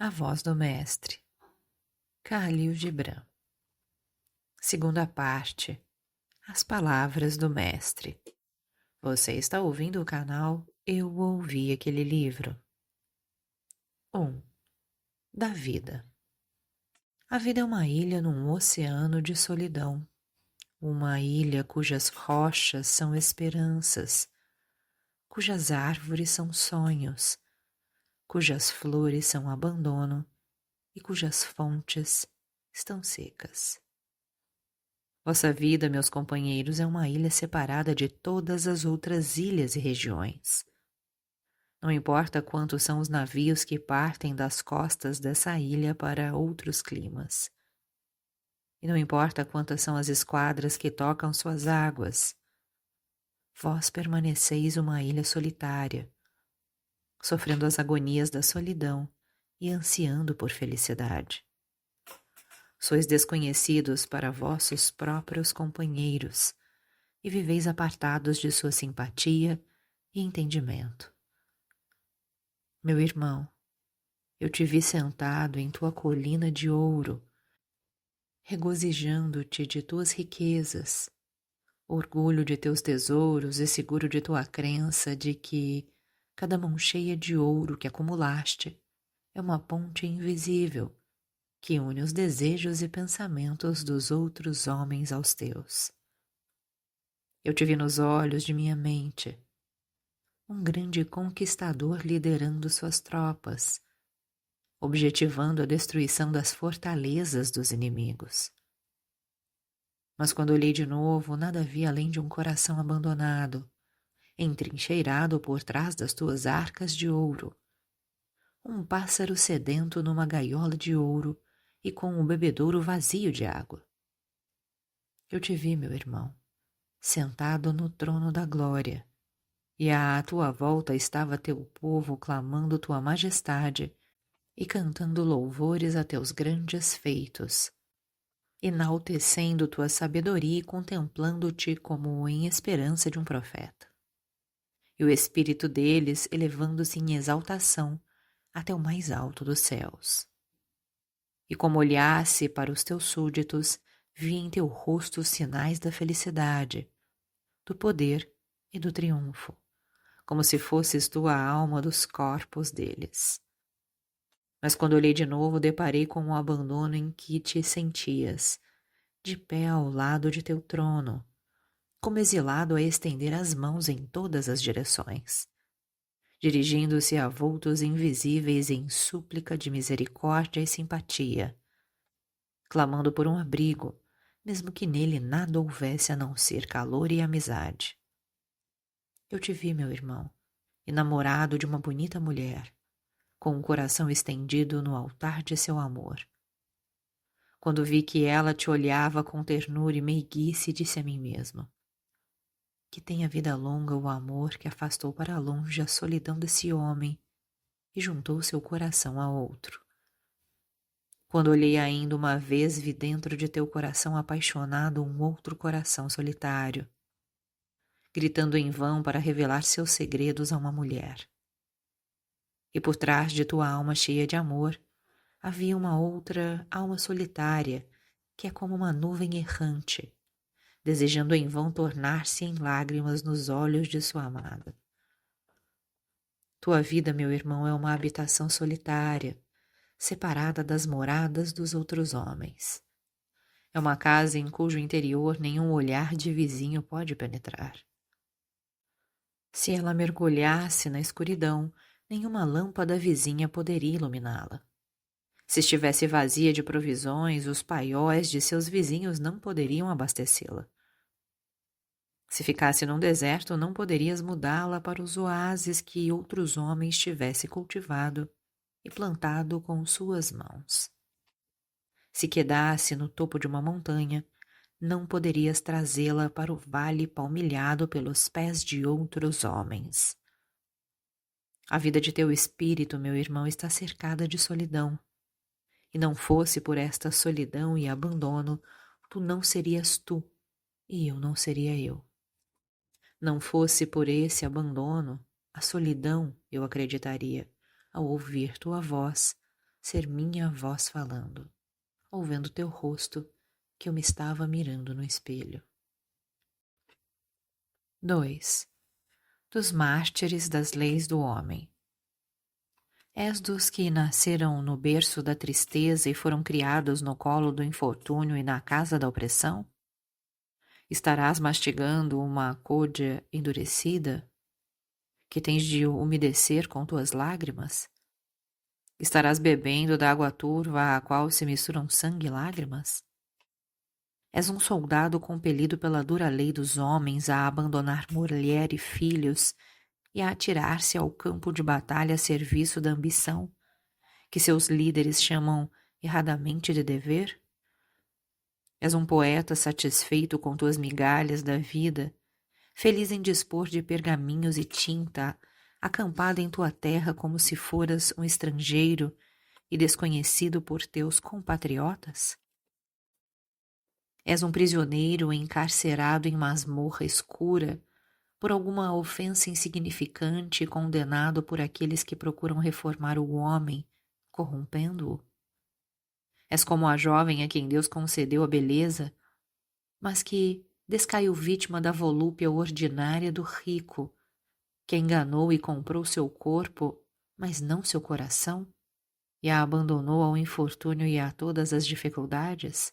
A Voz do Mestre, Khalil Gibran. Segunda parte, As Palavras do Mestre. Você está ouvindo o canal Eu Ouvi Aquele Livro. 1. Da vida. A vida é uma ilha num oceano de solidão. Uma ilha cujas rochas são esperanças, cujas árvores são sonhos, cujas flores são abandono e cujas fontes estão secas. Vossa vida, meus companheiros, é uma ilha separada de todas as outras ilhas e regiões. Não importa quantos são os navios que partem das costas dessa ilha para outros climas. E não importa quantas são as esquadras que tocam suas águas. Vós permaneceis uma ilha solitária, sofrendo as agonias da solidão e ansiando por felicidade. Sois desconhecidos para vossos próprios companheiros e viveis apartados de sua simpatia e entendimento. Meu irmão, eu te vi sentado em tua colina de ouro, regozijando-te de tuas riquezas, orgulho de teus tesouros e seguro de tua crença de que cada mão cheia de ouro que acumulaste é uma ponte invisível que une os desejos e pensamentos dos outros homens aos teus. Eu te vi nos olhos de minha mente, um grande conquistador liderando suas tropas, objetivando a destruição das fortalezas dos inimigos. Mas quando olhei de novo, nada vi além de um coração abandonado, entrincheirado por trás das tuas arcas de ouro, um pássaro sedento numa gaiola de ouro e com o bebedouro vazio de água. Eu te vi, meu irmão, sentado no trono da glória, e à tua volta estava teu povo clamando tua majestade e cantando louvores a teus grandes feitos, enaltecendo tua sabedoria e contemplando-te como em esperança de um profeta. E o espírito deles elevando-se em exaltação até o mais alto dos céus. E como olhasse para os teus súditos, vi em teu rosto os sinais da felicidade, do poder e do triunfo, como se fosses tu a alma dos corpos deles. Mas quando olhei de novo, deparei com o abandono em que te sentias, de pé ao lado de teu trono, como exilado a estender as mãos em todas as direções, dirigindo-se a vultos invisíveis em súplica de misericórdia e simpatia, clamando por um abrigo, mesmo que nele nada houvesse a não ser calor e amizade. Eu te vi, meu irmão, enamorado de uma bonita mulher, com o coração estendido no altar de seu amor. Quando vi que ela te olhava com ternura e meiguice, disse a mim mesmo: que tenha vida longa o amor que afastou para longe a solidão desse homem e juntou seu coração a outro. Quando olhei ainda uma vez, vi dentro de teu coração apaixonado um outro coração solitário, gritando em vão para revelar seus segredos a uma mulher. E por trás de tua alma cheia de amor, havia uma outra alma solitária, que é como uma nuvem errante, desejando em vão tornar-se em lágrimas nos olhos de sua amada. Tua vida, meu irmão, é uma habitação solitária, separada das moradas dos outros homens. É uma casa em cujo interior nenhum olhar de vizinho pode penetrar. Se ela mergulhasse na escuridão, nenhuma lâmpada vizinha poderia iluminá-la. Se estivesse vazia de provisões, os paióis de seus vizinhos não poderiam abastecê-la. Se ficasse num deserto, não poderias mudá-la para os oásis que outros homens tivessem cultivado e plantado com suas mãos. Se quedasse no topo de uma montanha, não poderias trazê-la para o vale palmilhado pelos pés de outros homens. A vida de teu espírito, meu irmão, está cercada de solidão. E não fosse por esta solidão e abandono, tu não serias tu, e eu não seria eu. Não fosse por esse abandono, a solidão, eu acreditaria, ao ouvir tua voz, ser minha voz falando, ou vendo teu rosto que eu me estava mirando no espelho. 2. Dos mártires das leis do homem. És dos que nasceram no berço da tristeza e foram criados no colo do infortúnio e na casa da opressão? Estarás mastigando uma côdea endurecida, que tens de umedecer com tuas lágrimas? Estarás bebendo da água turva à qual se misturam sangue e lágrimas? És um soldado compelido pela dura lei dos homens a abandonar mulher e filhos e a atirar-se ao campo de batalha a serviço da ambição, que seus líderes chamam erradamente de dever? És um poeta satisfeito com tuas migalhas da vida, feliz em dispor de pergaminhos e tinta, acampado em tua terra como se foras um estrangeiro e desconhecido por teus compatriotas? És um prisioneiro encarcerado em masmorra escura por alguma ofensa insignificante e condenado por aqueles que procuram reformar o homem, corrompendo-o? És como a jovem a quem Deus concedeu a beleza, mas que descaiu vítima da volúpia ordinária do rico, que a enganou e comprou seu corpo, mas não seu coração, e a abandonou ao infortúnio e a todas as dificuldades?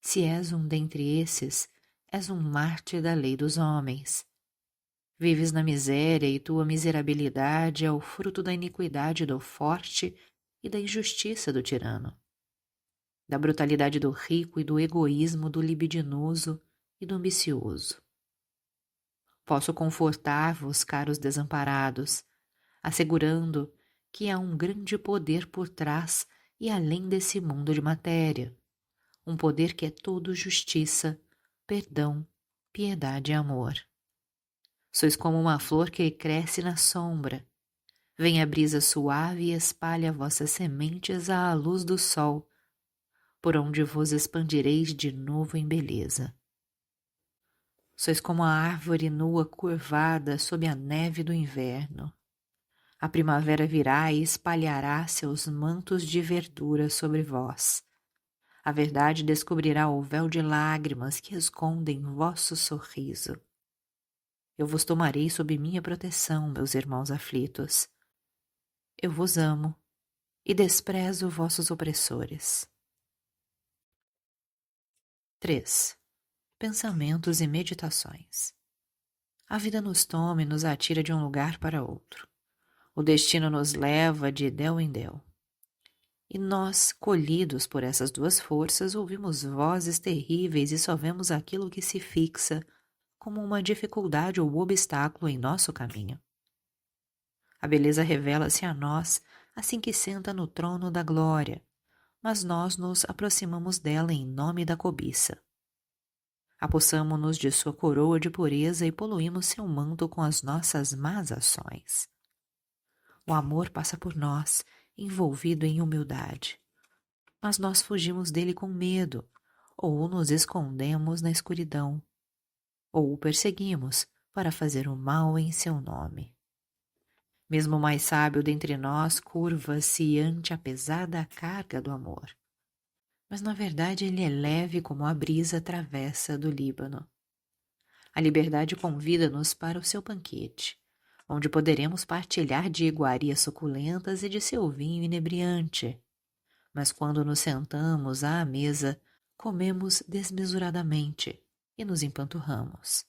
Se és um dentre esses, és um mártir da lei dos homens. Vives na miséria e tua miserabilidade é o fruto da iniquidade do forte e da injustiça do tirano, da brutalidade do rico e do egoísmo do libidinoso e do ambicioso. Posso confortar-vos, caros desamparados, assegurando que há um grande poder por trás e além desse mundo de matéria, um poder que é todo justiça, perdão, piedade e amor. Sois como uma flor que cresce na sombra. Vem a brisa suave e espalha vossas sementes à luz do sol, por onde vos expandireis de novo em beleza. Sois como a árvore nua curvada sob a neve do inverno. A primavera virá e espalhará seus mantos de verdura sobre vós. A verdade descobrirá o véu de lágrimas que escondem vosso sorriso. Eu vos tomarei sob minha proteção, meus irmãos aflitos. Eu vos amo e desprezo vossos opressores. 3. Pensamentos e meditações. A vida nos toma e nos atira de um lugar para outro. O destino nos leva de del em del. E nós, colhidos por essas duas forças, ouvimos vozes terríveis e só vemos aquilo que se fixa como uma dificuldade ou obstáculo em nosso caminho. A beleza revela-se a nós assim que senta no trono da glória, mas nós nos aproximamos dela em nome da cobiça. Apossamo-nos de sua coroa de pureza e poluímos seu manto com as nossas más ações. O amor passa por nós, envolvido em humildade. Mas nós fugimos dele com medo, ou nos escondemos na escuridão, ou o perseguimos para fazer o mal em seu nome. Mesmo o mais sábio dentre nós curva-se ante a pesada carga do amor. Mas na verdade ele é leve como a brisa travessa do Líbano. A liberdade convida-nos para o seu banquete, onde poderemos partilhar de iguarias suculentas e de seu vinho inebriante. Mas quando nos sentamos à mesa, comemos desmesuradamente e nos empanturramos.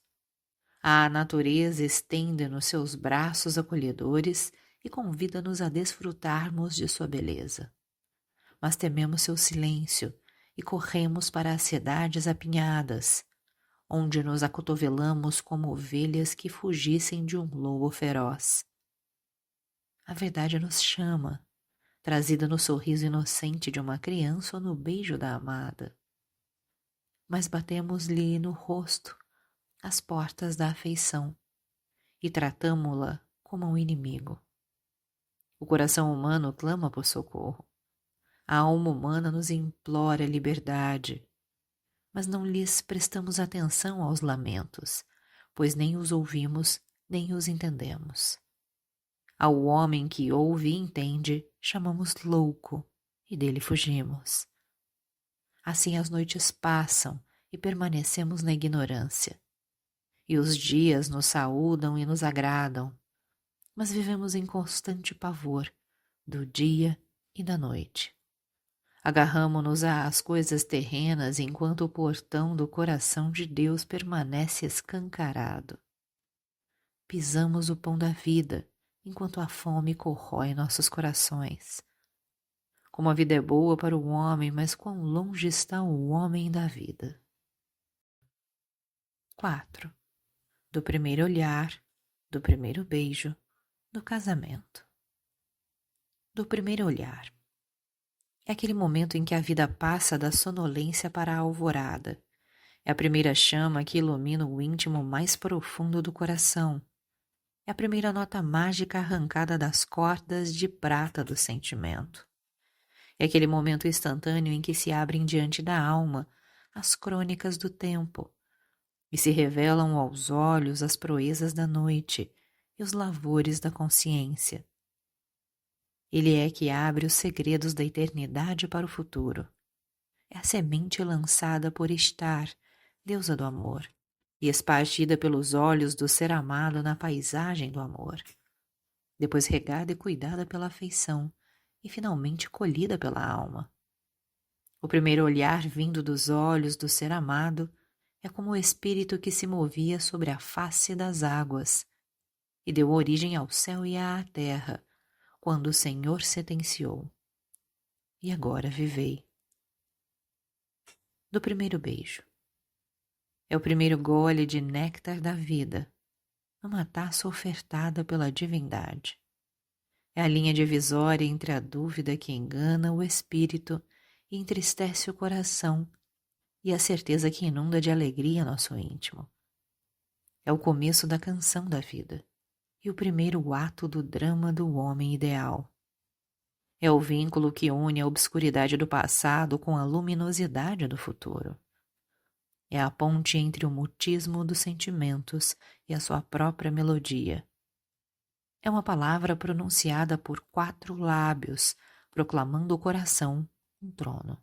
A natureza estende-nos seus braços acolhedores e convida-nos a desfrutarmos de sua beleza. Mas tememos seu silêncio e corremos para as cidades apinhadas, onde nos acotovelamos como ovelhas que fugissem de um lobo feroz. A verdade nos chama, trazida no sorriso inocente de uma criança ou no beijo da amada. Mas batemos-lhe no rosto as portas da afeição e tratamo-la como um inimigo. O coração humano clama por socorro. A alma humana nos implora liberdade, mas não lhes prestamos atenção aos lamentos, pois nem os ouvimos nem os entendemos. Ao homem que ouve e entende, chamamos louco e dele fugimos. Assim as noites passam e permanecemos na ignorância, e os dias nos saúdam e nos agradam, mas vivemos em constante pavor do dia e da noite. Agarramo-nos às coisas terrenas enquanto o portão do coração de Deus permanece escancarado. Pisamos o pão da vida enquanto a fome corrói nossos corações. Como a vida é boa para o homem, mas quão longe está o homem da vida. 4. Do primeiro olhar, do primeiro beijo, do casamento. Do primeiro olhar. É aquele momento em que a vida passa da sonolência para a alvorada. É a primeira chama que ilumina o íntimo mais profundo do coração. É a primeira nota mágica arrancada das cordas de prata do sentimento. É aquele momento instantâneo em que se abrem diante da alma as crônicas do tempo e se revelam aos olhos as proezas da noite e os lavores da consciência. Ele é que abre os segredos da eternidade para o futuro. É a semente lançada por Estar, deusa do amor, e espargida pelos olhos do ser amado na paisagem do amor. Depois regada e cuidada pela afeição, e finalmente colhida pela alma. O primeiro olhar vindo dos olhos do ser amado é como o espírito que se movia sobre a face das águas e deu origem ao céu e à terra, quando o Senhor sentenciou. E agora vivei. Do primeiro beijo. É o primeiro gole de néctar da vida, numa taça ofertada pela divindade. É a linha divisória entre a dúvida que engana o espírito e entristece o coração e a certeza que inunda de alegria nosso íntimo. É o começo da canção da vida e o primeiro ato do drama do homem ideal. É o vínculo que une a obscuridade do passado com a luminosidade do futuro. É a ponte entre o mutismo dos sentimentos e a sua própria melodia. É uma palavra pronunciada por 4 lábios, proclamando o coração um trono.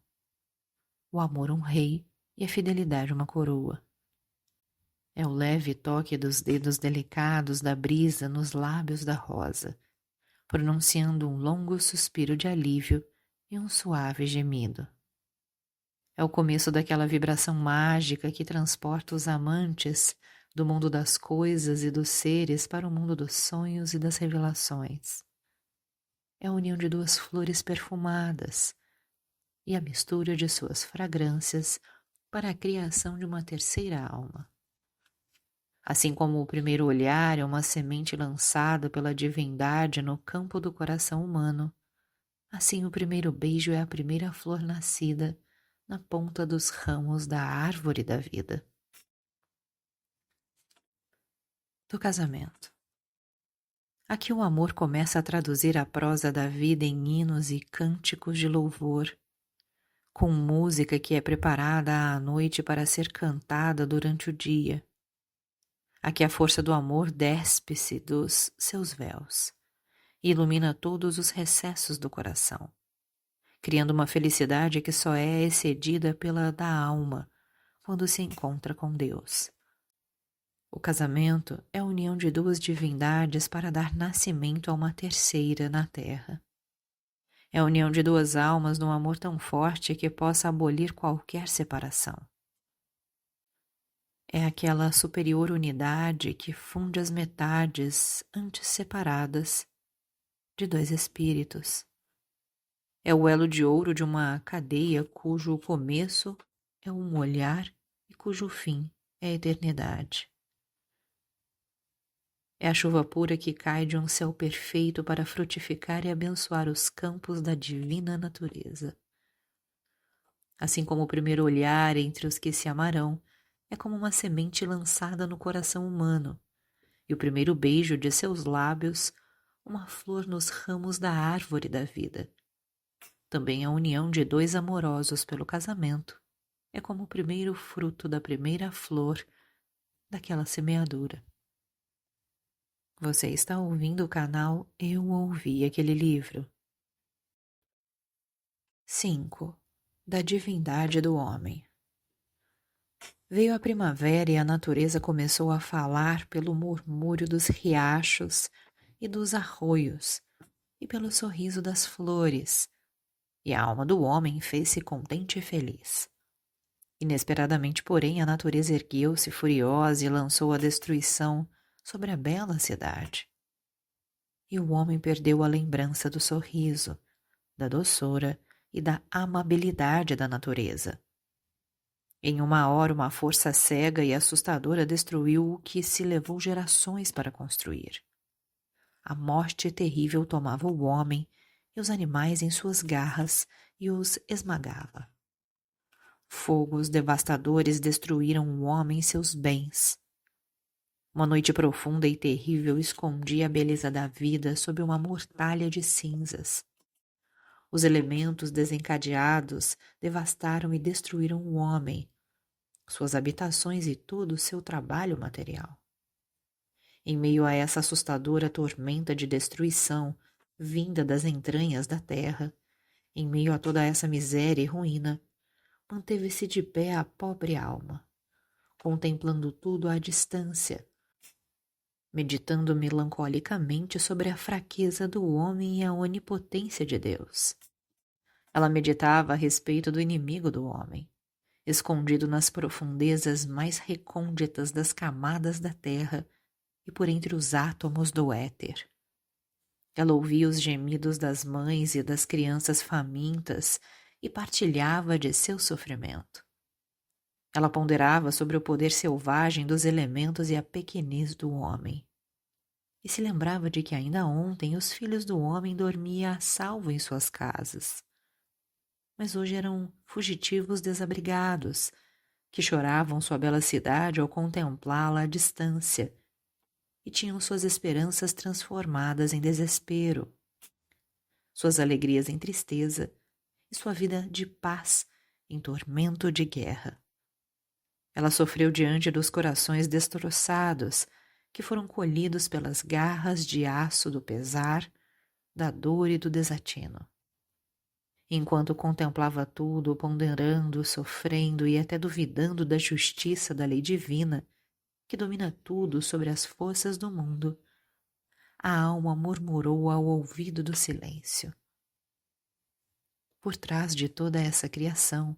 O amor um rei e a fidelidade uma coroa. É o leve toque dos dedos delicados da brisa nos lábios da rosa, pronunciando um longo suspiro de alívio e um suave gemido. É o começo daquela vibração mágica que transporta os amantes do mundo das coisas e dos seres para o mundo dos sonhos e das revelações. É a união de 2 flores perfumadas e a mistura de suas fragrâncias para a criação de uma terceira alma. Assim como o primeiro olhar é uma semente lançada pela divindade no campo do coração humano, assim o primeiro beijo é a primeira flor nascida na ponta dos ramos da árvore da vida. Do casamento. Aqui o amor começa a traduzir a prosa da vida em hinos e cânticos de louvor, com música que é preparada à noite para ser cantada durante o dia. Aqui a força do amor despe-se dos seus véus e ilumina todos os recessos do coração, criando uma felicidade que só é excedida pela da alma quando se encontra com Deus. O casamento é a união de 2 divindades para dar nascimento a uma terceira na terra. É a união de 2 almas num amor tão forte que possa abolir qualquer separação. É aquela superior unidade que funde as metades antes separadas de 2 espíritos. É o elo de ouro de uma cadeia cujo começo é um olhar e cujo fim é a eternidade. É a chuva pura que cai de um céu perfeito para frutificar e abençoar os campos da divina natureza. Assim como o primeiro olhar entre os que se amarão é como uma semente lançada no coração humano, e o primeiro beijo de seus lábios, uma flor nos ramos da árvore da vida. Também a união de 2 amorosos pelo casamento é como o primeiro fruto da primeira flor daquela semeadura. Você está ouvindo o canal Eu Ouvi Aquele Livro. 5. Da divindade do homem. Veio a primavera e a natureza começou a falar pelo murmúrio dos riachos e dos arroios e pelo sorriso das flores, e a alma do homem fez-se contente e feliz. Inesperadamente, porém, a natureza ergueu-se furiosa e lançou a destruição sobre a bela cidade. E o homem perdeu a lembrança do sorriso, da doçura e da amabilidade da natureza. Em uma hora, uma força cega e assustadora destruiu o que se levou gerações para construir. A morte terrível tomava o homem e os animais em suas garras e os esmagava. Fogos devastadores destruíram o homem e seus bens. Uma noite profunda e terrível escondia a beleza da vida sob uma mortalha de cinzas. Os elementos desencadeados devastaram e destruíram o homem, suas habitações e todo o seu trabalho material. Em meio a essa assustadora tormenta de destruição vinda das entranhas da terra, em meio a toda essa miséria e ruína, manteve-se de pé a pobre alma, contemplando tudo à distância, meditando melancolicamente sobre a fraqueza do homem e a onipotência de Deus. Ela meditava a respeito do inimigo do homem, escondido nas profundezas mais recônditas das camadas da terra e por entre os átomos do éter. Ela ouvia os gemidos das mães e das crianças famintas e partilhava de seu sofrimento. Ela ponderava sobre o poder selvagem dos elementos e a pequenez do homem. E se lembrava de que ainda ontem os filhos do homem dormiam a salvo em suas casas. Mas hoje eram fugitivos desabrigados, que choravam sua bela cidade ao contemplá-la à distância, e tinham suas esperanças transformadas em desespero, suas alegrias em tristeza e sua vida de paz em tormento de guerra. Ela sofreu diante dos corações destroçados, que foram colhidos pelas garras de aço do pesar, da dor e do desatino. Enquanto contemplava tudo, ponderando, sofrendo e até duvidando da justiça da lei divina, que domina tudo sobre as forças do mundo, a alma murmurou ao ouvido do silêncio. Por trás de toda essa criação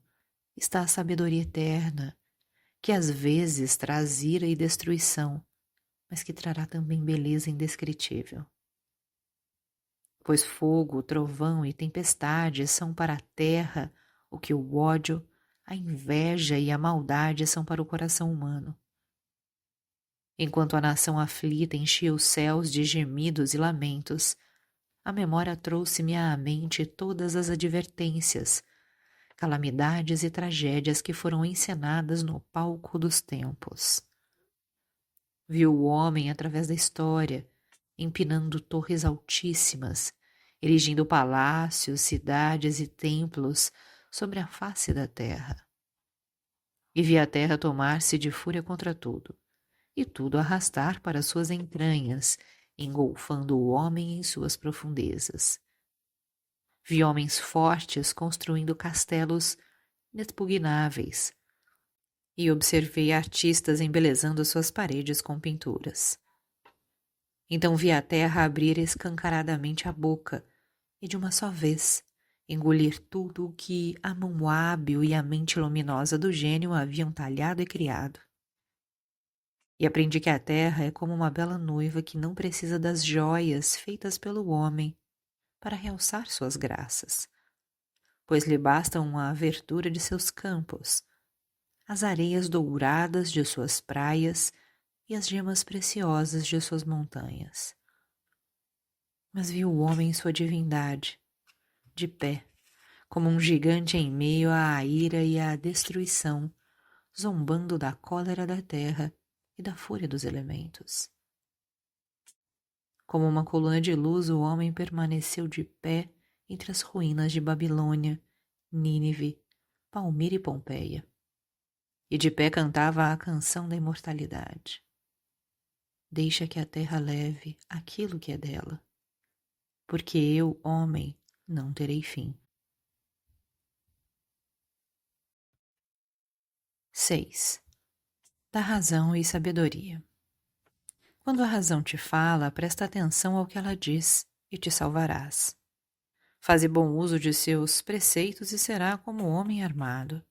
está a sabedoria eterna, que às vezes traz ira e destruição, mas que trará também beleza indescritível. Pois fogo, trovão e tempestade são para a terra o que o ódio, a inveja e a maldade são para o coração humano. Enquanto a nação aflita enchia os céus de gemidos e lamentos, a memória trouxe-me à mente todas as advertências, calamidades e tragédias que foram encenadas no palco dos tempos. Vi o homem através da história, empinando torres altíssimas, erigindo palácios, cidades e templos sobre a face da terra. E vi a terra tomar-se de fúria contra tudo, e tudo arrastar para suas entranhas, engolfando o homem em suas profundezas. Vi homens fortes construindo castelos inexpugnáveis, e observei artistas embelezando suas paredes com pinturas. Então vi a terra abrir escancaradamente a boca e, de uma só vez, engolir tudo o que a mão hábil e a mente luminosa do gênio haviam talhado e criado. E aprendi que a terra é como uma bela noiva que não precisa das joias feitas pelo homem para realçar suas graças, pois lhe bastam a verdura de seus campos, as areias douradas de suas praias e as gemas preciosas de suas montanhas. Mas vi o homem em sua divindade, de pé, como um gigante em meio à ira e à destruição, zombando da cólera da terra e da fúria dos elementos. Como uma coluna de luz, o homem permaneceu de pé entre as ruínas de Babilônia, Nínive, Palmira e Pompeia. E de pé cantava a canção da imortalidade. Deixa que a terra leve aquilo que é dela, porque eu, homem, não terei fim. 6. Da razão e sabedoria. Quando a razão te fala, presta atenção ao que ela diz e te salvarás. Faze bom uso de seus preceitos e será como homem armado,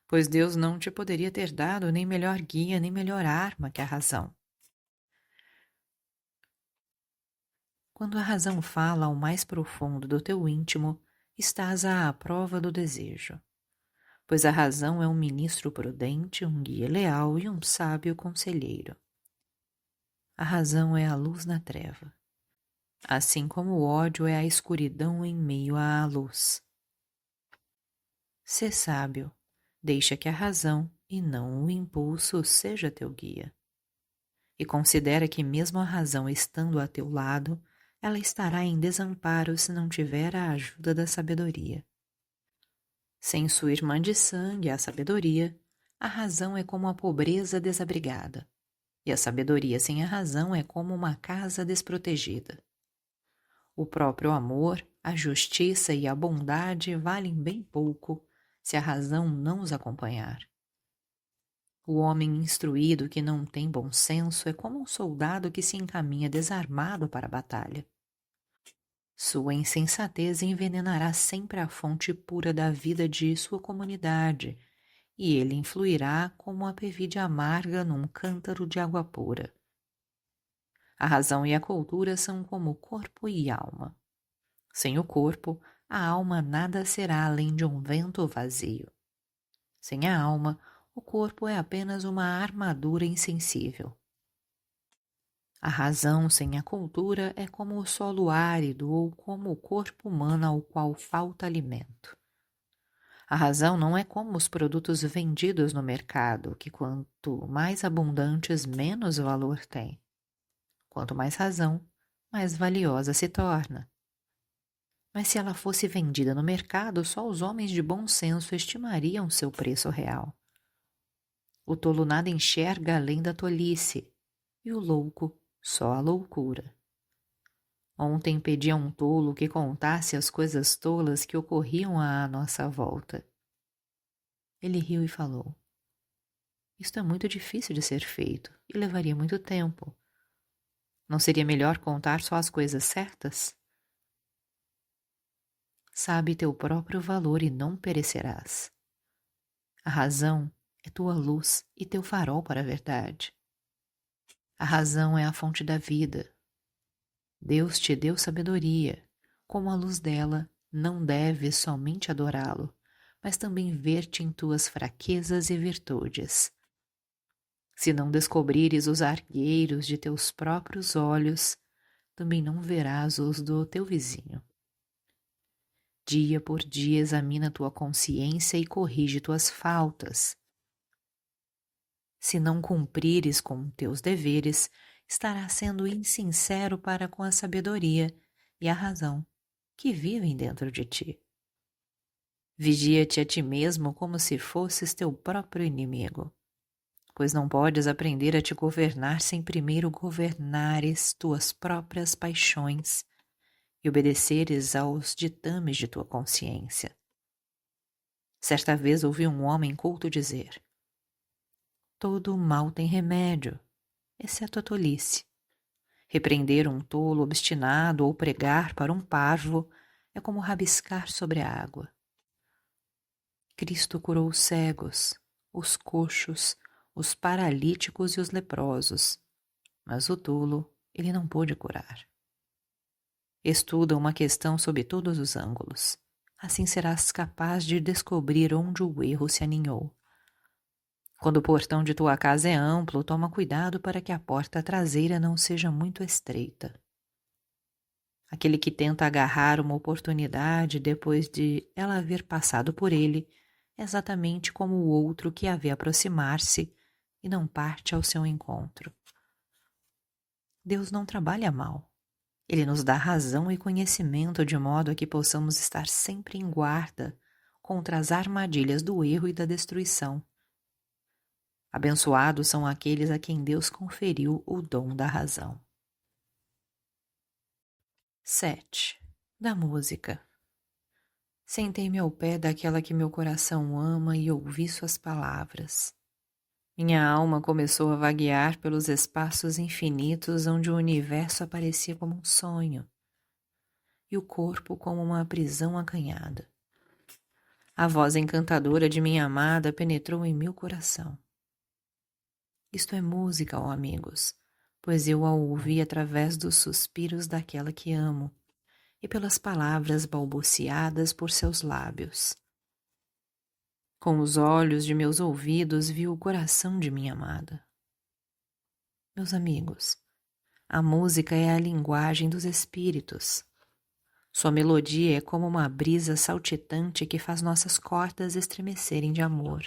pois Deus não te poderia ter dado nem melhor guia, nem melhor arma que a razão. Quando a razão fala ao mais profundo do teu íntimo, estás à prova do desejo, pois a razão é um ministro prudente, um guia leal e um sábio conselheiro. A razão é a luz na treva, assim como o ódio é a escuridão em meio à luz. Sê sábio, deixa que a razão e não o impulso seja teu guia. E considera que mesmo a razão estando a teu lado, ela estará em desamparo se não tiver a ajuda da sabedoria. Sem sua irmã de sangue, a sabedoria, a razão é como a pobreza desabrigada, e a sabedoria sem a razão é como uma casa desprotegida. O próprio amor, a justiça e a bondade valem bem pouco se a razão não os acompanhar. O homem instruído que não tem bom senso é como um soldado que se encaminha desarmado para a batalha. Sua insensatez envenenará sempre a fonte pura da vida de sua comunidade, e ele influirá como a pevide amarga num cântaro de água pura. A razão e a cultura são como corpo e alma. Sem o corpo, a alma nada será além de um vento vazio. Sem a alma, o corpo é apenas uma armadura insensível. A razão sem a cultura é como o solo árido ou como o corpo humano ao qual falta alimento. A razão não é como os produtos vendidos no mercado, que quanto mais abundantes, menos valor têm. Quanto mais razão, mais valiosa se torna. Mas se ela fosse vendida no mercado, só os homens de bom senso estimariam seu preço real. O tolo nada enxerga além da tolice, e o louco só a loucura. Ontem pedi a um tolo que contasse as coisas tolas que ocorriam à nossa volta. Ele riu e falou: Isto é muito difícil de ser feito e levaria muito tempo. Não seria melhor contar só as coisas certas? Sabe teu próprio valor e não perecerás. A razão é tua luz e teu farol para a verdade. A razão é a fonte da vida. Deus te deu sabedoria. Com a luz dela, não deves somente adorá-lo, mas também ver-te em tuas fraquezas e virtudes. Se não descobrires os argueiros de teus próprios olhos, também não verás os do teu vizinho. Dia por dia examina tua consciência e corrige tuas faltas. Se não cumprires com teus deveres, estarás sendo insincero para com a sabedoria e a razão que vivem dentro de ti. Vigia-te a ti mesmo como se fosses teu próprio inimigo, pois não podes aprender a te governar sem primeiro governares tuas próprias paixões e obedeceres aos ditames de tua consciência. Certa vez ouvi um homem culto dizer: todo o mal tem remédio, exceto a tolice. Repreender um tolo obstinado ou pregar para um parvo é como rabiscar sobre a água. Cristo curou os cegos, os coxos, os paralíticos e os leprosos, mas o tolo ele não pôde curar. Estuda uma questão sob todos os ângulos. Assim serás capaz de descobrir onde o erro se aninhou. Quando o portão de tua casa é amplo, toma cuidado para que a porta traseira não seja muito estreita. Aquele que tenta agarrar uma oportunidade depois de ela haver passado por ele, é exatamente como o outro que a vê aproximar-se e não parte ao seu encontro. Deus não trabalha mal. Ele nos dá razão e conhecimento de modo a que possamos estar sempre em guarda contra as armadilhas do erro e da destruição. Abençoados são aqueles a quem Deus conferiu o dom da razão. 7. Da música. Sentei-me ao pé daquela que meu coração ama e ouvi suas palavras. Minha alma começou a vaguear pelos espaços infinitos onde o universo aparecia como um sonho e o corpo como uma prisão acanhada. A voz encantadora de minha amada penetrou em meu coração. Isto é música, ó amigos, pois eu a ouvi através dos suspiros daquela que amo e pelas palavras balbuciadas por seus lábios. Com os olhos de meus ouvidos vi o coração de minha amada. Meus amigos, a música é a linguagem dos espíritos. Sua melodia é como uma brisa saltitante que faz nossas cordas estremecerem de amor.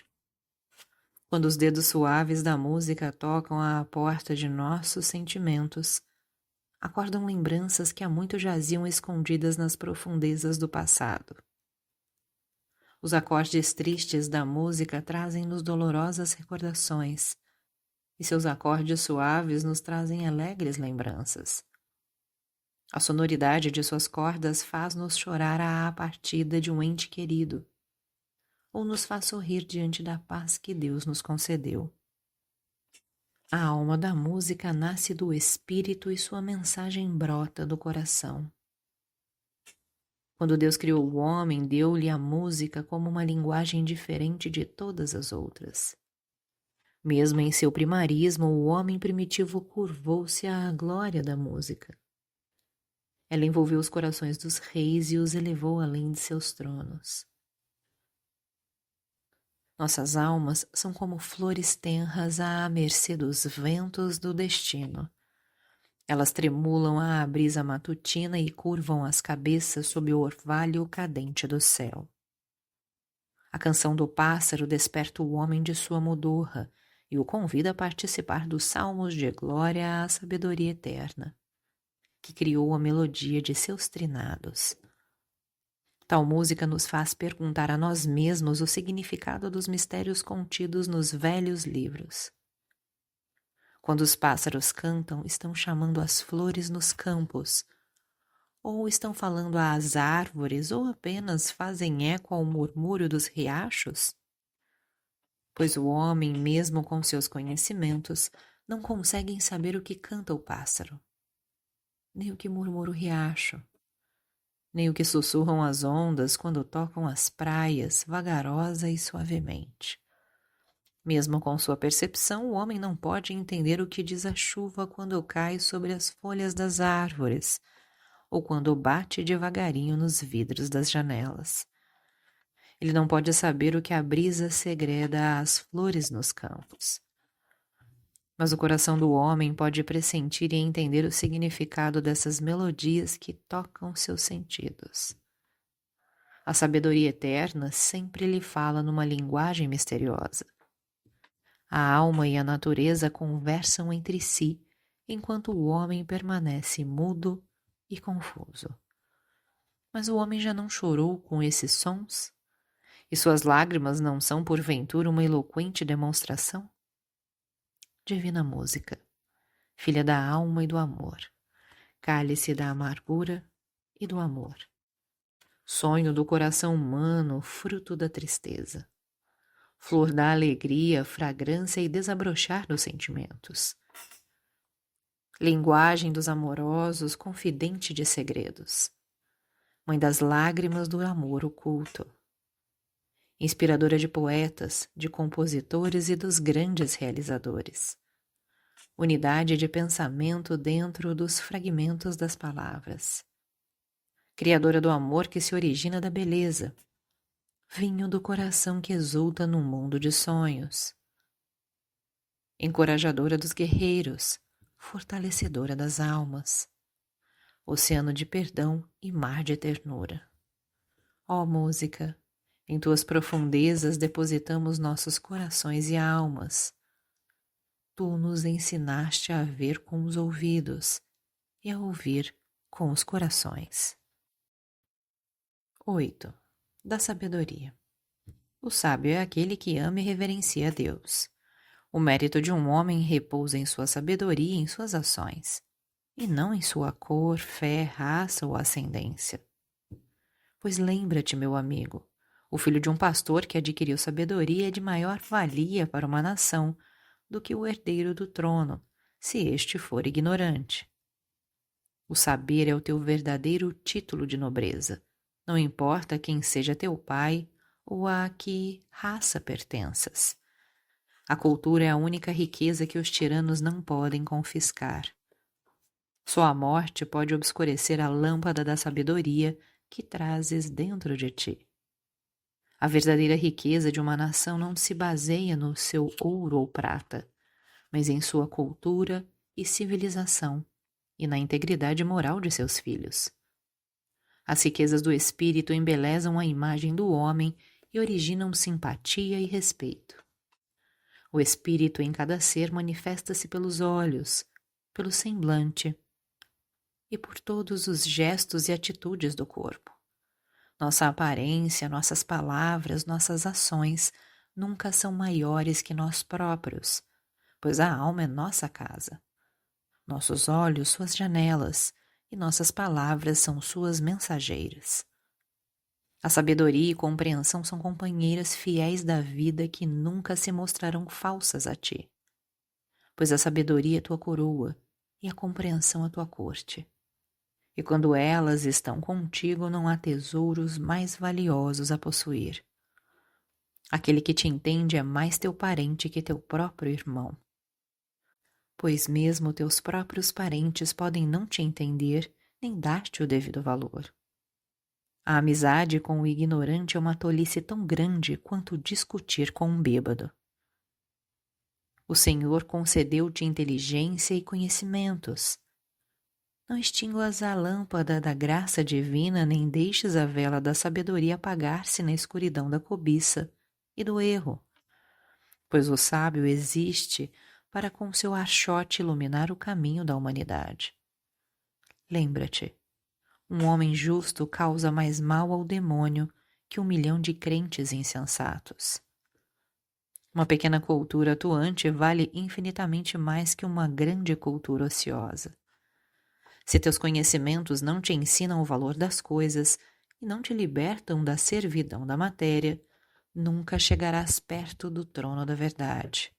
Quando os dedos suaves da música tocam à porta de nossos sentimentos, acordam lembranças que há muito jaziam escondidas nas profundezas do passado. Os acordes tristes da música trazem-nos dolorosas recordações, e seus acordes suaves nos trazem alegres lembranças. A sonoridade de suas cordas faz-nos chorar à partida de um ente querido, ou nos faz sorrir diante da paz que Deus nos concedeu. A alma da música nasce do espírito e sua mensagem brota do coração. Quando Deus criou o homem, deu-lhe a música como uma linguagem diferente de todas as outras. Mesmo em seu primarismo, o homem primitivo curvou-se à glória da música. Ela envolveu os corações dos reis e os elevou além de seus tronos. Nossas almas são como flores tenras à mercê dos ventos do destino. Elas tremulam à brisa matutina e curvam as cabeças sob o orvalho cadente do céu. A canção do pássaro desperta o homem de sua modorra e o convida a participar dos salmos de glória à sabedoria eterna, que criou a melodia de seus trinados. Tal música nos faz perguntar a nós mesmos o significado dos mistérios contidos nos velhos livros. Quando os pássaros cantam, estão chamando as flores nos campos, ou estão falando às árvores, ou apenas fazem eco ao murmúrio dos riachos? Pois o homem, mesmo com seus conhecimentos, não consegue saber o que canta o pássaro, nem o que murmura o riacho, nem o que sussurram as ondas quando tocam as praias, vagarosa e suavemente. Mesmo com sua percepção, o homem não pode entender o que diz a chuva quando cai sobre as folhas das árvores, ou quando bate devagarinho nos vidros das janelas. Ele não pode saber o que a brisa segreda às flores nos campos. Mas o coração do homem pode pressentir e entender o significado dessas melodias que tocam seus sentidos. A sabedoria eterna sempre lhe fala numa linguagem misteriosa. A alma e a natureza conversam entre si, enquanto o homem permanece mudo e confuso. Mas o homem já não chorou com esses sons? E suas lágrimas não são, porventura, uma eloquente demonstração? Divina música, filha da alma e do amor, cálice da amargura e do amor, sonho do coração humano, fruto da tristeza, flor da alegria, fragrância e desabrochar dos sentimentos, linguagem dos amorosos, confidente de segredos, mãe das lágrimas do amor oculto, inspiradora de poetas, de compositores e dos grandes realizadores. Unidade de pensamento dentro dos fragmentos das palavras. Criadora do amor que se origina da beleza. Vinho do coração que exulta num mundo de sonhos. Encorajadora dos guerreiros, fortalecedora das almas. Oceano de perdão e mar de ternura. Ó música, em tuas profundezas depositamos nossos corações e almas. Tu nos ensinaste a ver com os ouvidos e a ouvir com os corações. 8. Da sabedoria. O sábio é aquele que ama e reverencia a Deus. O mérito de um homem repousa em sua sabedoria e em suas ações, e não em sua cor, fé, raça ou ascendência. Pois lembra-te, meu amigo, o filho de um pastor que adquiriu sabedoria é de maior valia para uma nação do que o herdeiro do trono, se este for ignorante. O saber é o teu verdadeiro título de nobreza, não importa quem seja teu pai ou a que raça pertenças. A cultura é a única riqueza que os tiranos não podem confiscar. Só a morte pode obscurecer a lâmpada da sabedoria que trazes dentro de ti. A verdadeira riqueza de uma nação não se baseia no seu ouro ou prata, mas em sua cultura e civilização e na integridade moral de seus filhos. As riquezas do espírito embelezam a imagem do homem e originam simpatia e respeito. O espírito em cada ser manifesta-se pelos olhos, pelo semblante e por todos os gestos e atitudes do corpo. Nossa aparência, nossas palavras, nossas ações nunca são maiores que nós próprios, pois a alma é nossa casa. Nossos olhos, suas janelas, e nossas palavras são suas mensageiras. A sabedoria e compreensão são companheiras fiéis da vida que nunca se mostrarão falsas a ti, pois a sabedoria é tua coroa e a compreensão a tua corte. E quando elas estão contigo, não há tesouros mais valiosos a possuir. Aquele que te entende é mais teu parente que teu próprio irmão, pois mesmo teus próprios parentes podem não te entender nem dar-te o devido valor. A amizade com o ignorante é uma tolice tão grande quanto discutir com um bêbado. O Senhor concedeu-te inteligência e conhecimentos. Não extinguas a lâmpada da graça divina, nem deixes a vela da sabedoria apagar-se na escuridão da cobiça e do erro, pois o sábio existe para com seu archote iluminar o caminho da humanidade. Lembra-te, um homem justo causa mais mal ao demônio que 1 milhão de crentes insensatos. Uma pequena cultura atuante vale infinitamente mais que uma grande cultura ociosa. Se teus conhecimentos não te ensinam o valor das coisas e não te libertam da servidão da matéria, nunca chegarás perto do trono da verdade.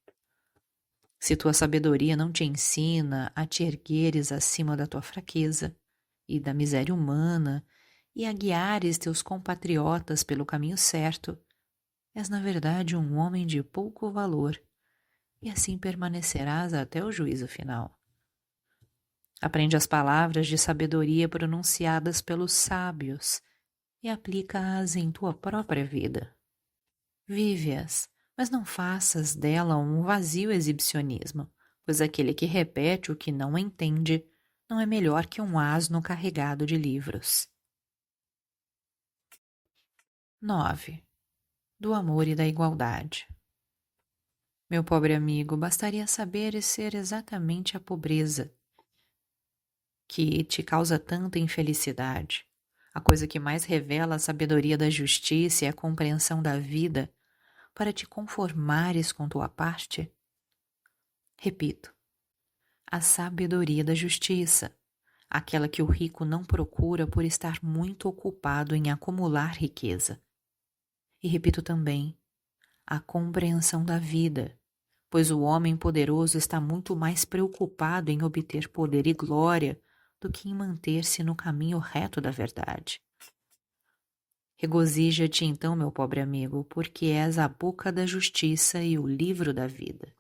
Se tua sabedoria não te ensina a te ergueres acima da tua fraqueza e da miséria humana e a guiares teus compatriotas pelo caminho certo, és na verdade um homem de pouco valor e assim permanecerás até o juízo final. Aprende as palavras de sabedoria pronunciadas pelos sábios e aplica-as em tua própria vida. Vive-as, mas não faças dela um vazio exibicionismo, pois aquele que repete o que não entende não é melhor que um asno carregado de livros. 9. Do amor e da igualdade. Meu pobre amigo, bastaria saber e ser exatamente a pobreza que te causa tanta infelicidade. A coisa que mais revela a sabedoria da justiça e a compreensão da vida para te conformares com tua parte? Repito, a sabedoria da justiça, aquela que o rico não procura por estar muito ocupado em acumular riqueza. E repito também, a compreensão da vida, pois o homem poderoso está muito mais preocupado em obter poder e glória do que em manter-se no caminho reto da verdade. Regozija-te então, meu pobre amigo, porque és a boca da justiça e o livro da vida.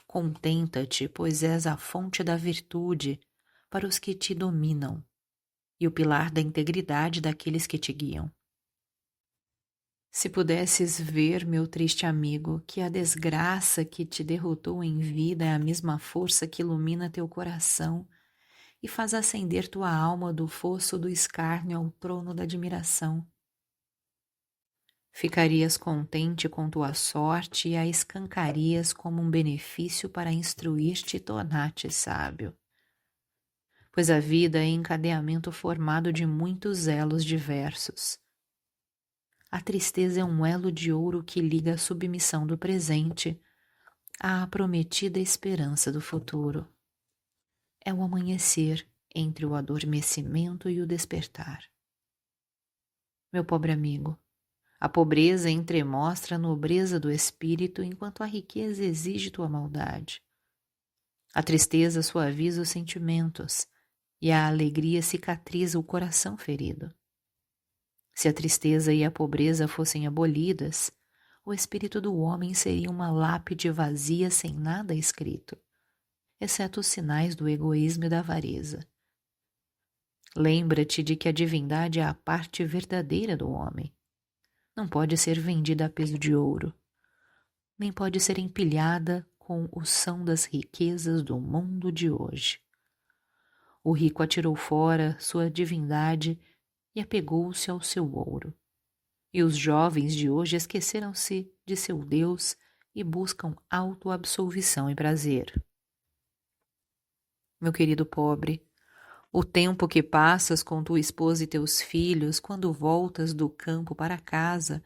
Contenta-te, pois és a fonte da virtude para os que te dominam e o pilar da integridade daqueles que te guiam. Se pudesses ver, meu triste amigo, que a desgraça que te derrotou em vida é a mesma força que ilumina teu coração e faz ascender tua alma do fosso do escárnio ao trono da admiração. Ficarias contente com tua sorte e a escancarias como um benefício para instruir-te e tornar-te sábio. Pois a vida é encadeamento formado de muitos elos diversos. A tristeza é um elo de ouro que liga a submissão do presente à prometida esperança do futuro. É o amanhecer entre o adormecimento e o despertar. Meu pobre amigo, A pobreza entremostra a nobreza do espírito, enquanto a riqueza exige tua maldade. A tristeza suaviza os sentimentos, e a alegria cicatriza o coração ferido. Se a tristeza e a pobreza fossem abolidas, o espírito do homem seria uma lápide vazia sem nada escrito, exceto os sinais do egoísmo e da avareza. Lembra-te de que a divindade é a parte verdadeira do homem. Não pode ser vendida a peso de ouro, nem pode ser empilhada com o são das riquezas do mundo de hoje. O rico atirou fora sua divindade e apegou-se ao seu ouro. E os jovens de hoje esqueceram-se de seu Deus e buscam autoabsolvição e prazer. Meu querido pobre, o tempo que passas com tua esposa e teus filhos quando voltas do campo para casa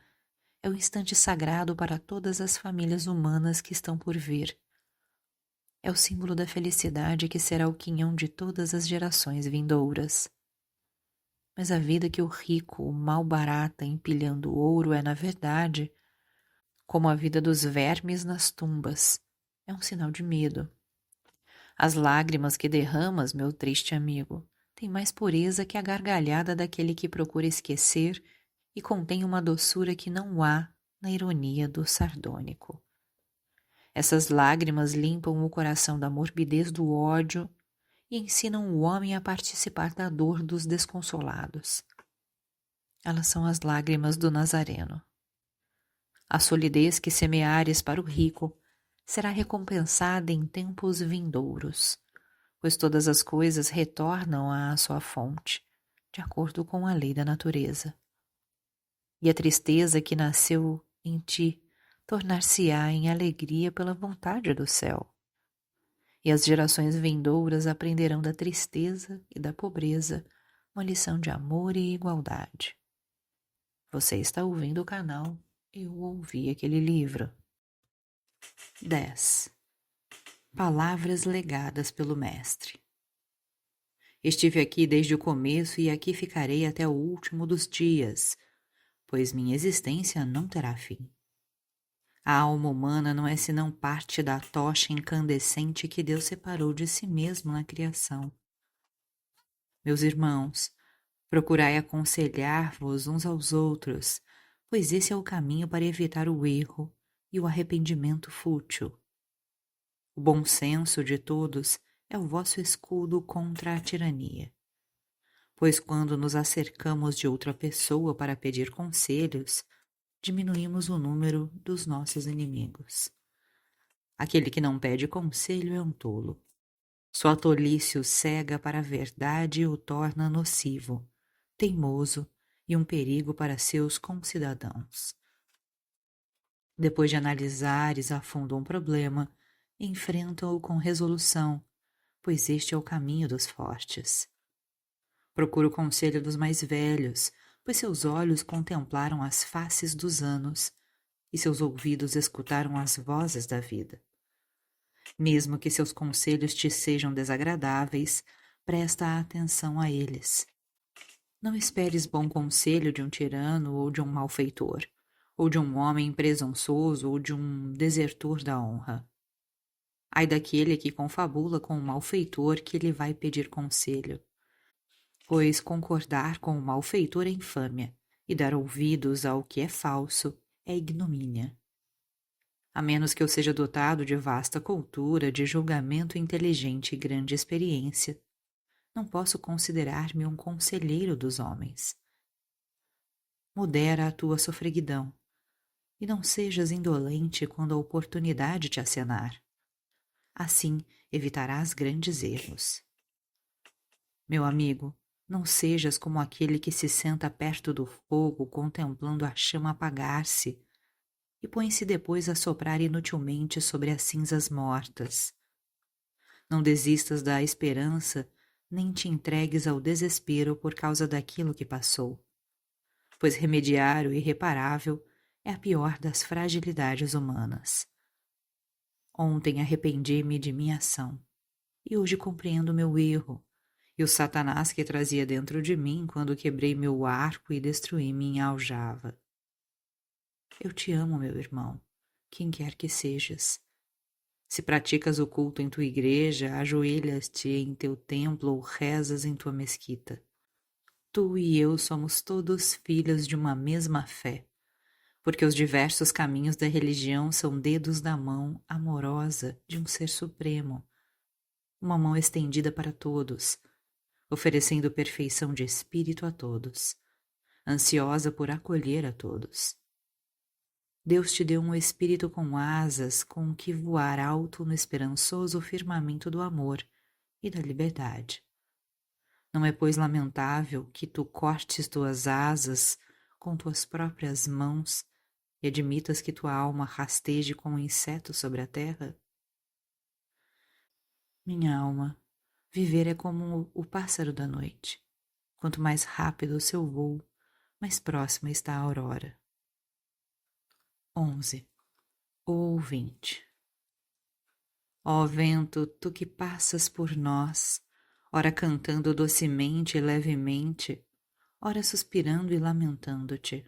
é o instante sagrado para todas as famílias humanas que estão por vir. É o símbolo da felicidade que será o quinhão de todas as gerações vindouras. Mas a vida que o rico, o malbarata empilhando ouro é, na verdade, como a vida dos vermes nas tumbas. É um sinal de medo. As lágrimas que derramas, meu triste amigo, têm mais pureza que a gargalhada daquele que procura esquecer e contém uma doçura que não há na ironia do sardônico. Essas lágrimas limpam o coração da morbidez do ódio e ensinam o homem a participar da dor dos desconsolados. Elas são as lágrimas do Nazareno. A solidez que semeares para o rico será recompensada em tempos vindouros, pois todas as coisas retornam à sua fonte, de acordo com a lei da natureza. E a tristeza que nasceu em ti tornar-se-á em alegria pela vontade do céu. E as gerações vindouras aprenderão da tristeza e da pobreza uma lição de amor e igualdade. Você está ouvindo o canal Eu Ouvi Aquele Livro. 10. Palavras legadas pelo Mestre. Estive aqui desde o começo e aqui ficarei até o último dos dias, pois minha existência não terá fim. A alma humana não é senão parte da tocha incandescente que Deus separou de si mesmo na criação. Meus irmãos, procurai aconselhar-vos uns aos outros, pois esse é o caminho para evitar o erro e o arrependimento fútil. O bom senso de todos é o vosso escudo contra a tirania. Pois quando nos acercamos de outra pessoa para pedir conselhos, diminuímos o número dos nossos inimigos. Aquele que não pede conselho é um tolo. Sua tolice o cega para a verdade e o torna nocivo, teimoso e um perigo para seus concidadãos. Depois de analisares a fundo um problema, enfrenta-o com resolução, pois este é o caminho dos fortes. Procura o conselho dos mais velhos, pois seus olhos contemplaram as faces dos anos e seus ouvidos escutaram as vozes da vida. Mesmo que seus conselhos te sejam desagradáveis, presta atenção a eles. Não esperes bom conselho de um tirano ou de um malfeitor, ou de um homem presunçoso ou de um desertor da honra. Ai daquele que confabula com o malfeitor que lhe vai pedir conselho, pois concordar com o malfeitor é infâmia, e dar ouvidos ao que é falso é ignomínia. A menos que eu seja dotado de vasta cultura, de julgamento inteligente e grande experiência, não posso considerar-me um conselheiro dos homens. Modera a tua sofreguidão, e não sejas indolente quando a oportunidade te acenar. Assim evitarás grandes erros. Meu amigo, não sejas como aquele que se senta perto do fogo contemplando a chama apagar-se e põe-se depois a soprar inutilmente sobre as cinzas mortas. Não desistas da esperança, nem te entregues ao desespero por causa daquilo que passou, pois remediar o irreparável é a pior das fragilidades humanas. Ontem arrependi-me de minha ação, e hoje compreendo meu erro, e o Satanás que trazia dentro de mim quando quebrei meu arco e destruí minha aljava. Eu te amo, meu irmão, quem quer que sejas. Se praticas o culto em tua igreja, ajoelhas-te em teu templo ou rezas em tua mesquita. Tu e eu somos todos filhos de uma mesma fé, porque os diversos caminhos da religião são dedos da mão amorosa de um ser supremo, uma mão estendida para todos, oferecendo perfeição de espírito a todos, ansiosa por acolher a todos. Deus te deu um espírito com asas com que voar alto no esperançoso firmamento do amor e da liberdade. Não é, pois, lamentável que tu cortes tuas asas com tuas próprias mãos e admitas que tua alma rasteje como um inseto sobre a terra? Minha alma, viver é como o pássaro da noite. Quanto mais rápido o seu voo, mais próxima está a aurora. 11. O ouvinte. Ó vento, tu que passas por nós, ora cantando docemente e levemente, ora suspirando e lamentando-te.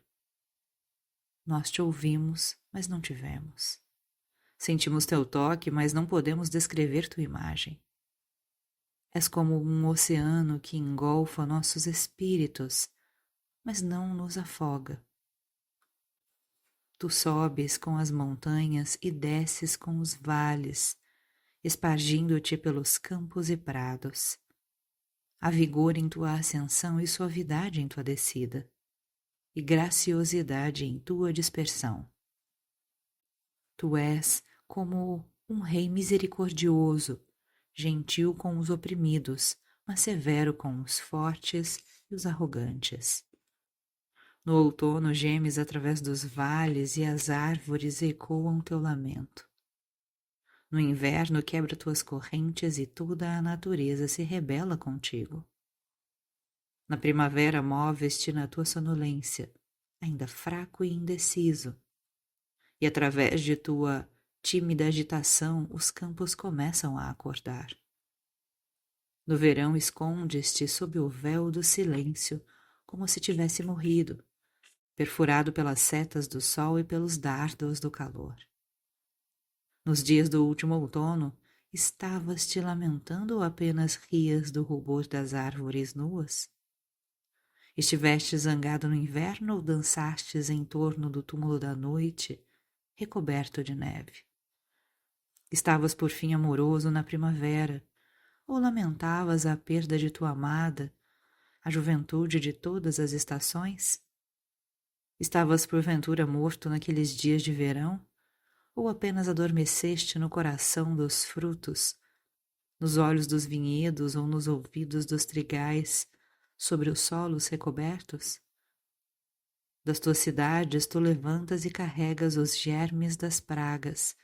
Nós te ouvimos, mas não te vemos. Sentimos teu toque, mas não podemos descrever tua imagem. És como um oceano que engolfa nossos espíritos, mas não nos afoga. Tu sobes com as montanhas e desces com os vales, espargindo-te pelos campos e prados. Há vigor em tua ascensão e suavidade em tua descida, e graciosidade em tua dispersão. Tu és como um rei misericordioso, gentil com os oprimidos, mas severo com os fortes e os arrogantes. No outono gemes através dos vales e as árvores ecoam teu lamento. No inverno quebra tuas correntes e toda a natureza se rebela contigo. Na primavera moves-te na tua sonolência, ainda fraco e indeciso, e através de tua tímida agitação os campos começam a acordar. No verão escondes-te sob o véu do silêncio, como se tivesse morrido, perfurado pelas setas do sol e pelos dardos do calor. Nos dias do último outono, estavas te lamentando ou apenas rias do rubor das árvores nuas? Estiveste zangado no inverno ou dançastes em torno do túmulo da noite, recoberto de neve? Estavas por fim amoroso na primavera, ou lamentavas a perda de tua amada, a juventude de todas as estações? Estavas porventura morto naqueles dias de verão, ou apenas adormeceste no coração dos frutos, nos olhos dos vinhedos ou nos ouvidos dos trigais, sobre os solos recobertos? Das tuas cidades tu levantas e carregas os germes das pragas,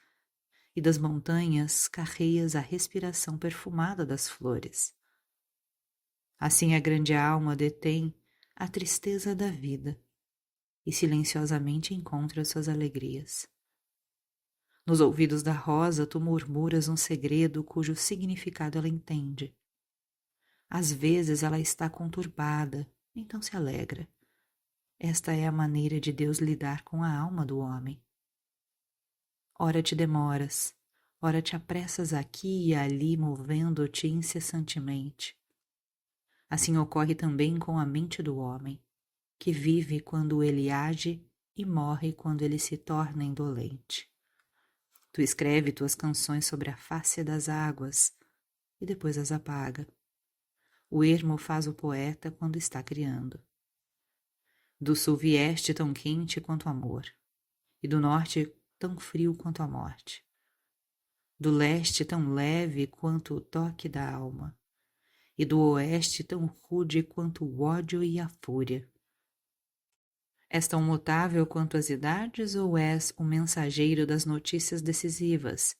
e das montanhas carreias a respiração perfumada das flores. Assim a grande alma detém a tristeza da vida e silenciosamente encontra suas alegrias. Nos ouvidos da rosa tu murmuras um segredo cujo significado ela entende. Às vezes ela está conturbada, então se alegra. Esta é a maneira de Deus lidar com a alma do homem. Ora te demoras, ora te apressas aqui e ali, movendo-te incessantemente. Assim ocorre também com a mente do homem, que vive quando ele age e morre quando ele se torna indolente. Tu escreve tuas canções sobre a face das águas e depois as apaga. O ermo faz o poeta quando está criando. Do sul vieste tão quente quanto o amor, e do norte tão frio quanto a morte. Do leste tão leve quanto o toque da alma, e do oeste tão rude quanto o ódio e a fúria. És tão mutável quanto as idades ou és o mensageiro das notícias decisivas,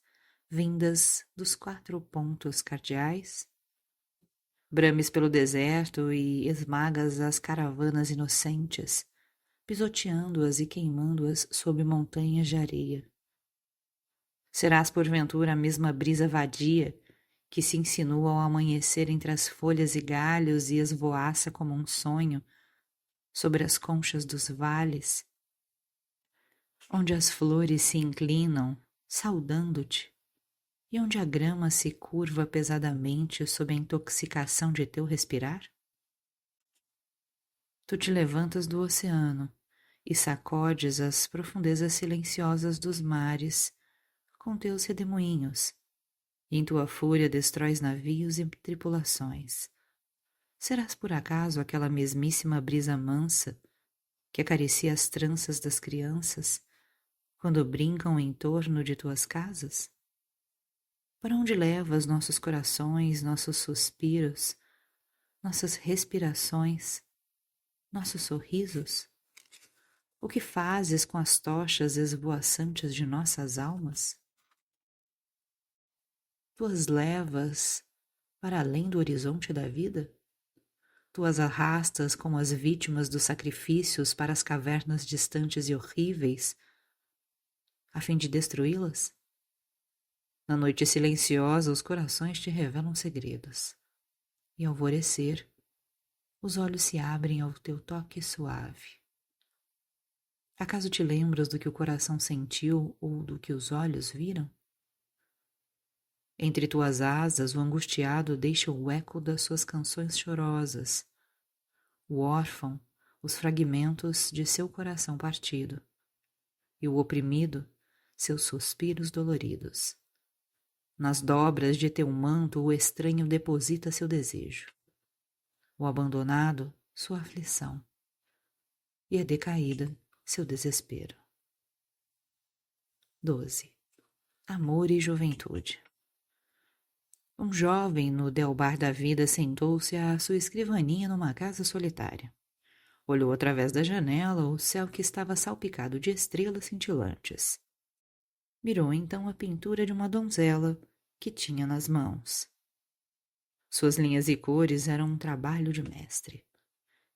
vindas dos 4 pontos cardeais? Brames pelo deserto e esmagas as caravanas inocentes, pisoteando-as e queimando-as sob montanhas de areia. Serás porventura a mesma brisa vadia que se insinua ao amanhecer entre as folhas e galhos e esvoaça como um sonho sobre as conchas dos vales? onde as flores se inclinam, saudando-te, e onde a grama se curva pesadamente sob a intoxicação de teu respirar? Tu te levantas do oceano e sacodes as profundezas silenciosas dos mares com teus redemoinhos, e em tua fúria destróis navios e tripulações. Serás por acaso aquela mesmíssima brisa mansa que acaricia as tranças das crianças quando brincam em torno de tuas casas? Para onde levas nossos corações, nossos suspiros, nossas respirações, nossos sorrisos? O que fazes com as tochas esvoaçantes de nossas almas? Tu as levas para além do horizonte da vida? Tu as arrastas como as vítimas dos sacrifícios para as cavernas distantes e horríveis, a fim de destruí-las? Na noite silenciosa, os corações te revelam segredos, e ao alvorecer, os olhos se abrem ao teu toque suave. Acaso te lembras do que o coração sentiu ou do que os olhos viram? Entre tuas asas, o angustiado deixa o eco das suas canções chorosas, o órfão, os fragmentos de seu coração partido, e o oprimido, seus suspiros doloridos. Nas dobras de teu manto, o estranho deposita seu desejo, o abandonado, sua aflição, e a decaída, seu desespero. 12. Amor e juventude. Um jovem no delbar da vida sentou-se à sua escrivaninha numa casa solitária. Olhou através da janela o céu que estava salpicado de estrelas cintilantes. Mirou então a pintura de uma donzela que tinha nas mãos. Suas linhas e cores eram um trabalho de mestre.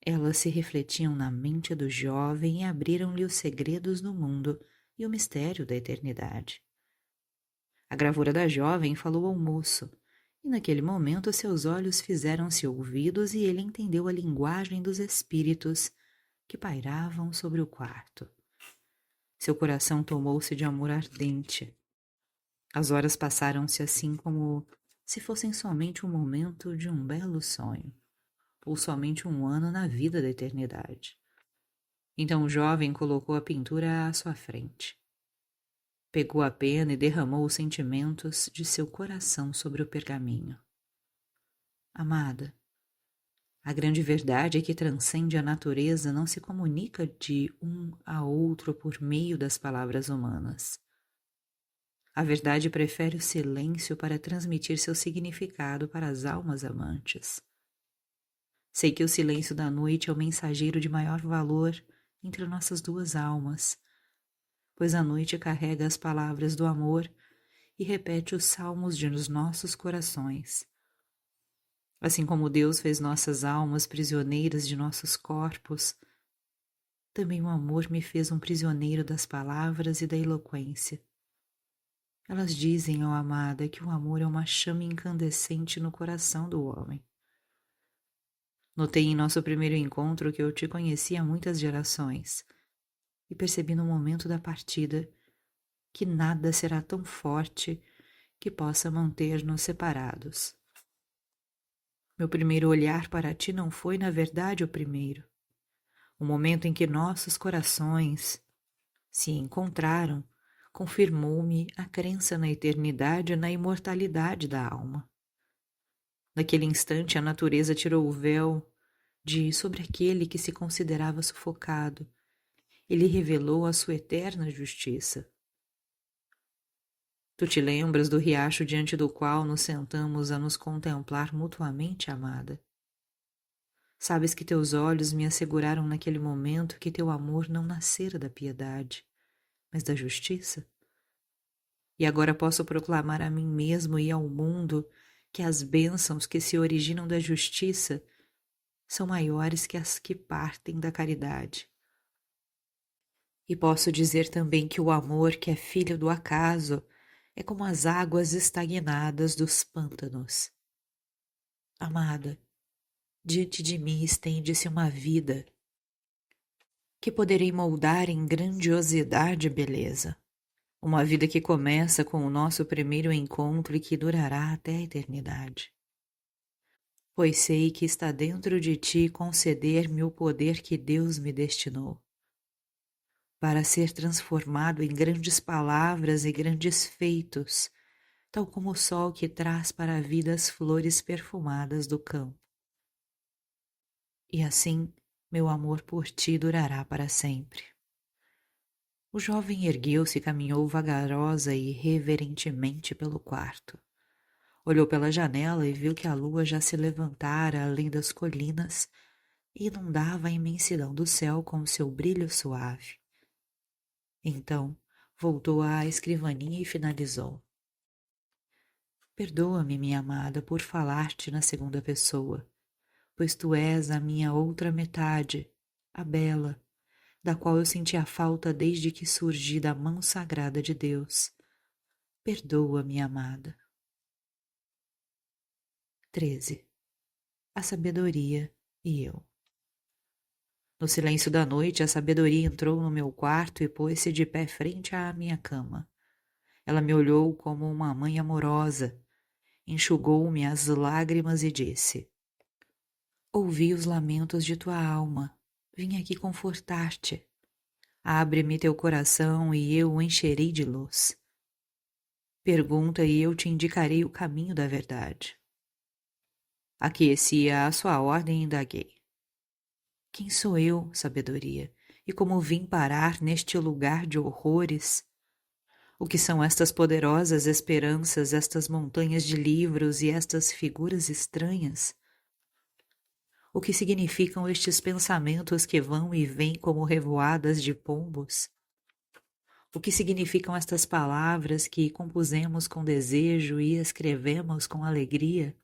Elas se refletiam na mente do jovem e abriram-lhe os segredos do mundo e o mistério da eternidade. A gravura da jovem falou ao moço, e naquele momento seus olhos fizeram-se ouvidos e ele entendeu a linguagem dos espíritos que pairavam sobre o quarto. Seu coração tomou-se de amor ardente. As horas passaram-se assim como se fossem somente um momento de um belo sonho, ou somente um ano na vida da eternidade. Então o jovem colocou a pintura à sua frente. Pegou a pena e derramou os sentimentos de seu coração sobre o pergaminho. Amada, a grande verdade é que transcende a natureza não se comunica de um a outro por meio das palavras humanas. A verdade prefere o silêncio para transmitir seu significado para as almas amantes. Sei que o silêncio da noite é o mensageiro de maior valor entre nossas duas almas, pois a noite carrega as palavras do amor e repete os salmos de nos nossos corações. Assim como Deus fez nossas almas prisioneiras de nossos corpos, também o amor me fez um prisioneiro das palavras e da eloquência. Elas dizem, ó amada, que o amor é uma chama incandescente no coração do homem. Notei em nosso primeiro encontro que eu te conheci há muitas gerações e percebi no momento da partida que nada será tão forte que possa manter-nos separados. Meu primeiro olhar para ti não foi, na verdade, o primeiro. O momento em que nossos corações se encontraram confirmou-me a crença na eternidade e na imortalidade da alma. Naquele instante, a natureza tirou o véu de sobre aquele que se considerava sufocado. Ele revelou a sua eterna justiça. Tu te lembras do riacho diante do qual nos sentamos a nos contemplar mutuamente, amada? Sabes que teus olhos me asseguraram naquele momento que teu amor não nascera da piedade, mas da justiça? E agora posso proclamar a mim mesmo e ao mundo que as bênçãos que se originam da justiça são maiores que as que partem da caridade. E posso dizer também que o amor, que é filho do acaso, é como as águas estagnadas dos pântanos. Amada, diante de mim estende-se uma vida que poderei moldar em grandiosidade e beleza. Uma vida que começa com o nosso primeiro encontro e que durará até a eternidade. Pois sei que está dentro de ti conceder-me o poder que Deus me destinou, para ser transformado em grandes palavras e grandes feitos, tal como o sol que traz para a vida as flores perfumadas do campo. E assim, meu amor por ti durará para sempre. O jovem ergueu-se e caminhou vagarosa e reverentemente pelo quarto. Olhou pela janela e viu que a lua já se levantara além das colinas e inundava a imensidão do céu com seu brilho suave. Então, voltou à escrivaninha e finalizou. Perdoa-me, minha amada, por falar-te na segunda pessoa, pois tu és a minha outra metade, a bela, da qual eu senti a falta desde que surgi da mão sagrada de Deus. Perdoa, minha amada. 13. A sabedoria e eu. No silêncio da noite, a sabedoria entrou no meu quarto e pôs-se de pé frente à minha cama. Ela me olhou como uma mãe amorosa, enxugou-me as lágrimas e disse: Ouvi os lamentos de tua alma, vim aqui confortar-te. Abre-me teu coração e eu o encherei de luz. Pergunta e eu te indicarei o caminho da verdade. Aqueci à sua ordem e indaguei. Quem sou eu, sabedoria, e como vim parar neste lugar de horrores? O que são estas poderosas esperanças, estas montanhas de livros e estas figuras estranhas? O que significam estes pensamentos que vão e vêm como revoadas de pombos? O que significam estas palavras que compusemos com desejo e escrevemos com alegria?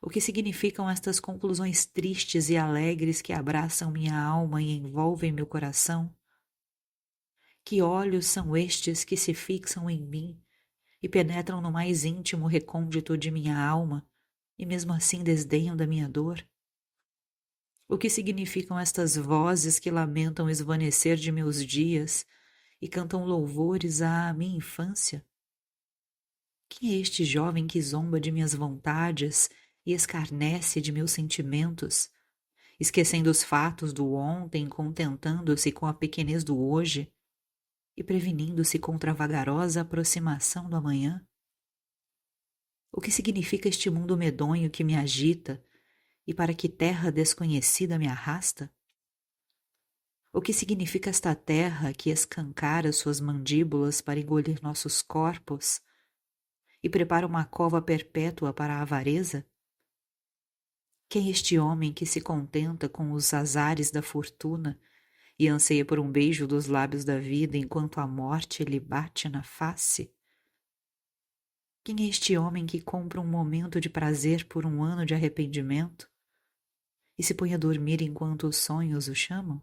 O que significam estas conclusões tristes e alegres que abraçam minha alma e envolvem meu coração? Que olhos são estes que se fixam em mim e penetram no mais íntimo recôndito de minha alma e mesmo assim desdenham da minha dor? O que significam estas vozes que lamentam o esvanecer de meus dias e cantam louvores à minha infância? Quem é este jovem que zomba de minhas vontades e escarnece de meus sentimentos, esquecendo os fatos do ontem, contentando-se com a pequenez do hoje e prevenindo-se contra a vagarosa aproximação do amanhã? O que significa este mundo medonho que me agita e para que terra desconhecida me arrasta? O que significa esta terra que escancara suas mandíbulas para engolir nossos corpos e prepara uma cova perpétua para a avareza? Quem é este homem que se contenta com os azares da fortuna e anseia por um beijo dos lábios da vida enquanto a morte lhe bate na face? Quem é este homem que compra um momento de prazer por um ano de arrependimento e se põe a dormir enquanto os sonhos o chamam?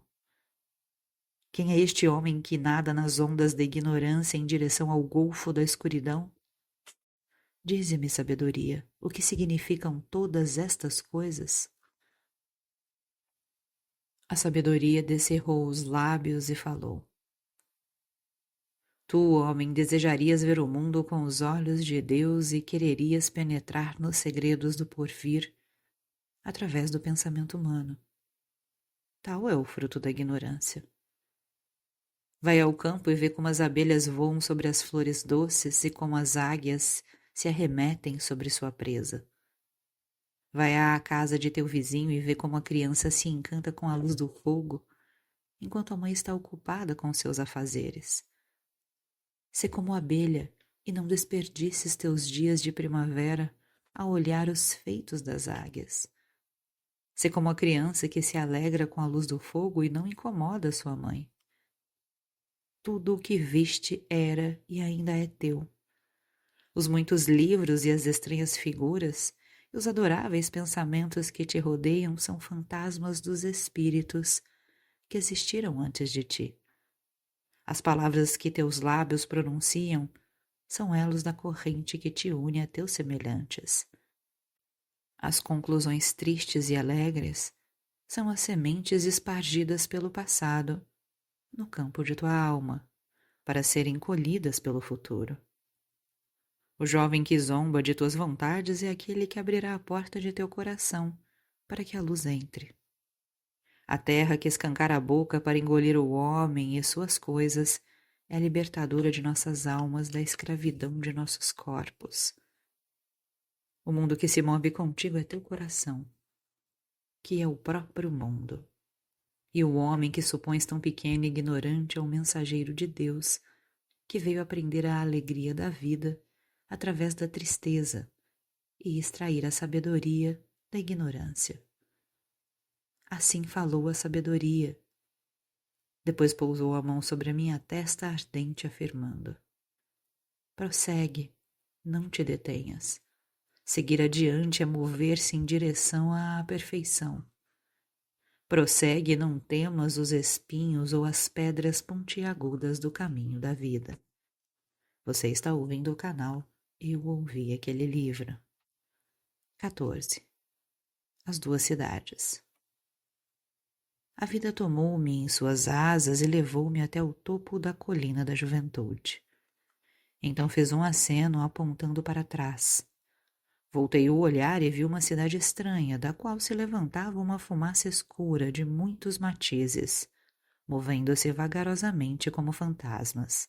Quem é este homem que nada nas ondas da ignorância em direção ao golfo da escuridão? Dize-me, sabedoria, o que significam todas estas coisas? A sabedoria descerrou os lábios e falou. Tu, homem, desejarias ver o mundo com os olhos de Deus e quererias penetrar nos segredos do porvir através do pensamento humano. Tal é o fruto da ignorância. Vai ao campo e vê como as abelhas voam sobre as flores doces e como as águias se arremetem sobre sua presa. Vai à casa de teu vizinho e vê como a criança se encanta com a luz do fogo, enquanto a mãe está ocupada com seus afazeres. Sê como abelha e não desperdices teus dias de primavera a olhar os feitos das águias. Sê como a criança que se alegra com a luz do fogo e não incomoda sua mãe. Tudo o que viste era e ainda é teu. Os muitos livros e as estranhas figuras e os adoráveis pensamentos que te rodeiam são fantasmas dos espíritos que existiram antes de ti. As palavras que teus lábios pronunciam são elos da corrente que te une a teus semelhantes. As conclusões tristes e alegres são as sementes espargidas pelo passado no campo de tua alma, para serem colhidas pelo futuro. O jovem que zomba de tuas vontades é aquele que abrirá a porta de teu coração para que a luz entre. A terra que escancara a boca para engolir o homem e suas coisas é a libertadora de nossas almas da escravidão de nossos corpos. O mundo que se move contigo é teu coração, que é o próprio mundo. E o homem que supões tão pequeno e ignorante é o mensageiro de Deus, que veio aprender a alegria da vida através da tristeza e extrair a sabedoria da ignorância. Assim falou a sabedoria. Depois pousou a mão sobre a minha testa ardente, afirmando: prossegue, não te detenhas. Seguir adiante é mover-se em direção à perfeição. Prossegue e não temas os espinhos ou as pedras pontiagudas do caminho da vida. Você está ouvindo o canal Eu Ouvi Aquele Livro. 14. As duas cidades. A vida tomou-me em suas asas e levou-me até o topo da colina da juventude. Então fez um aceno apontando para trás. Voltei o olhar e vi uma cidade estranha, da qual se levantava uma fumaça escura de muitos matizes, movendo-se vagarosamente como fantasmas.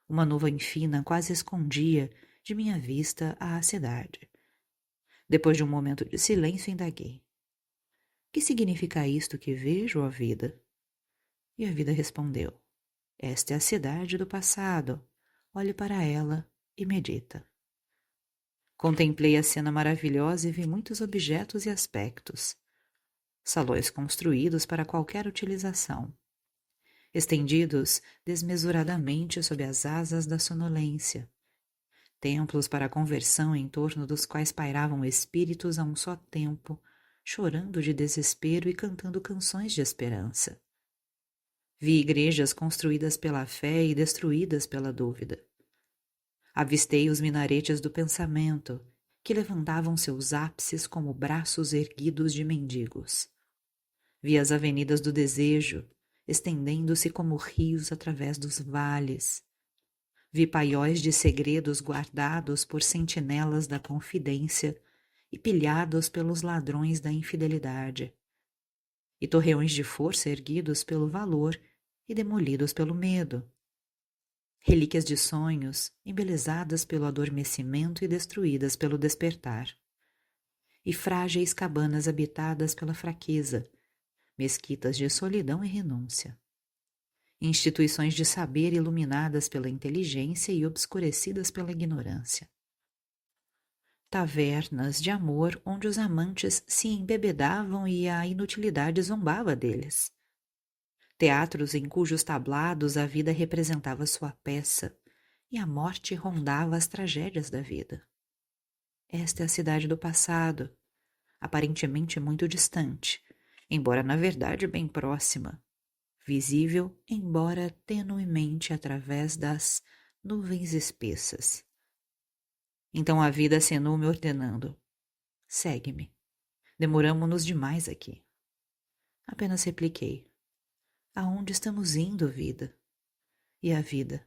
Uma nuvem fina quase escondia de minha vista a cidade. Depois de um momento de silêncio, indaguei: que significa isto que vejo, ó vida? E a vida respondeu: esta é a cidade do passado. Olhe para ela e medita. Contemplei a cena maravilhosa e vi muitos objetos e aspectos. Salões construídos para qualquer utilização, estendidos desmesuradamente sob as asas da sonolência. Templos para a conversão em torno dos quais pairavam espíritos a um só tempo, chorando de desespero e cantando canções de esperança. Vi igrejas construídas pela fé e destruídas pela dúvida. Avistei os minaretes do pensamento, que levantavam seus ápices como braços erguidos de mendigos. Vi as avenidas do desejo, estendendo-se como rios através dos vales. Vi paióis de segredos guardados por sentinelas da confidência e pilhados pelos ladrões da infidelidade. E torreões de força erguidos pelo valor e demolidos pelo medo. Relíquias de sonhos, embelezadas pelo adormecimento e destruídas pelo despertar. E frágeis cabanas habitadas pela fraqueza, mesquitas de solidão e renúncia. Instituições de saber iluminadas pela inteligência e obscurecidas pela ignorância. Tavernas de amor onde os amantes se embebedavam e a inutilidade zombava deles. Teatros em cujos tablados a vida representava sua peça e a morte rondava as tragédias da vida. Esta é a cidade do passado, aparentemente muito distante, embora na verdade bem próxima, visível embora tenuemente através das nuvens espessas. Então a vida acenou-me ordenando: segue-me. Demoramo-nos demais aqui. Apenas repliquei: aonde estamos indo, vida? E a vida: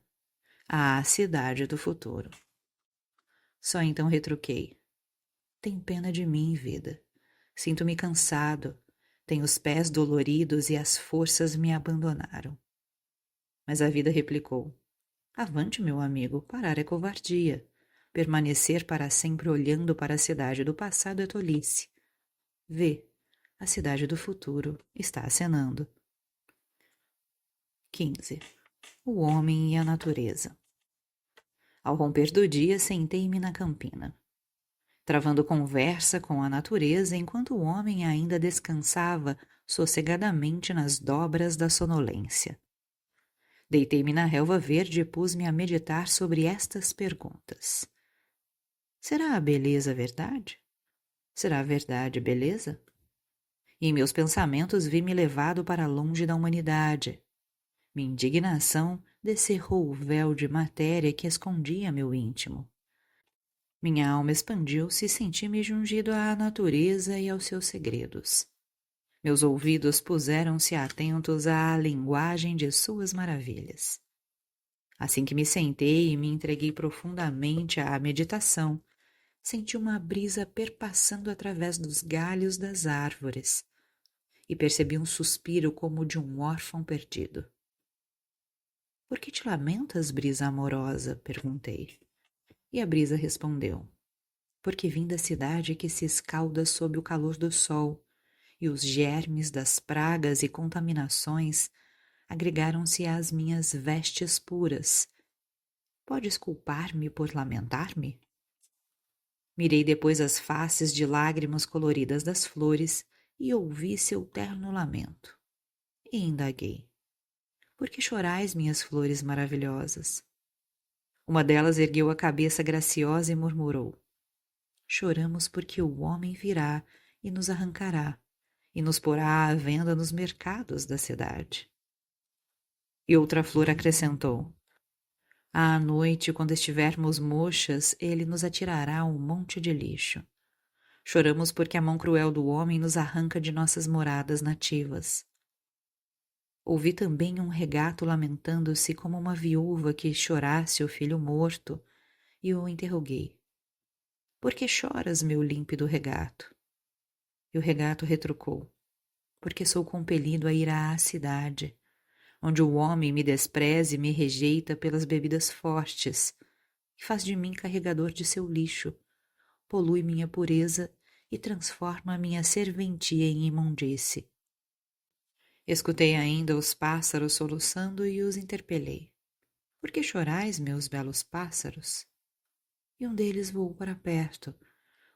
à cidade do futuro. Só então retruquei: tem pena de mim, vida. Sinto-me cansado, tenho os pés doloridos e as forças me abandonaram. Mas a vida replicou: avante, meu amigo, parar é covardia. Permanecer para sempre olhando para a cidade do passado é tolice. Vê, a cidade do futuro está acenando. 15. O homem e a natureza. Ao romper do dia, sentei-me na campina, travando conversa com a natureza enquanto o homem ainda descansava sossegadamente nas dobras da sonolência. Deitei-me na relva verde e pus-me a meditar sobre estas perguntas. Será a beleza verdade? Será a verdade beleza? E em meus pensamentos vi-me levado para longe da humanidade. Minha indignação descerrou o véu de matéria que escondia meu íntimo. Minha alma expandiu-se e senti-me jungido à natureza e aos seus segredos. Meus ouvidos puseram-se atentos à linguagem de suas maravilhas. Assim que me sentei e me entreguei profundamente à meditação, senti uma brisa perpassando através dos galhos das árvores e percebi um suspiro como de um órfão perdido. Por que te lamentas, brisa amorosa? Perguntei. E a brisa respondeu. Porque vim da cidade que se escalda sob o calor do sol, e os germes das pragas e contaminações agregaram-se às minhas vestes puras. Podes culpar-me por lamentar-me? Mirei depois as faces de lágrimas coloridas das flores e ouvi seu terno lamento. E indaguei. Por que chorais, minhas flores maravilhosas? Uma delas ergueu a cabeça graciosa e murmurou. Choramos porque o homem virá e nos arrancará, e nos porá à venda nos mercados da cidade. E outra flor acrescentou. À noite, quando estivermos murchas, ele nos atirará um monte de lixo. Choramos porque a mão cruel do homem nos arranca de nossas moradas nativas. Ouvi também um regato lamentando-se como uma viúva que chorasse o filho morto, e o interroguei. Por que choras, meu límpido regato? E o regato retrucou. Porque sou compelido a ir à cidade, onde o homem me despreza e me rejeita pelas bebidas fortes, e faz de mim carregador de seu lixo, polui minha pureza e transforma minha serventia em imundície. Escutei ainda os pássaros soluçando e os interpelei. Por que chorais, meus belos pássaros? E um deles voou para perto,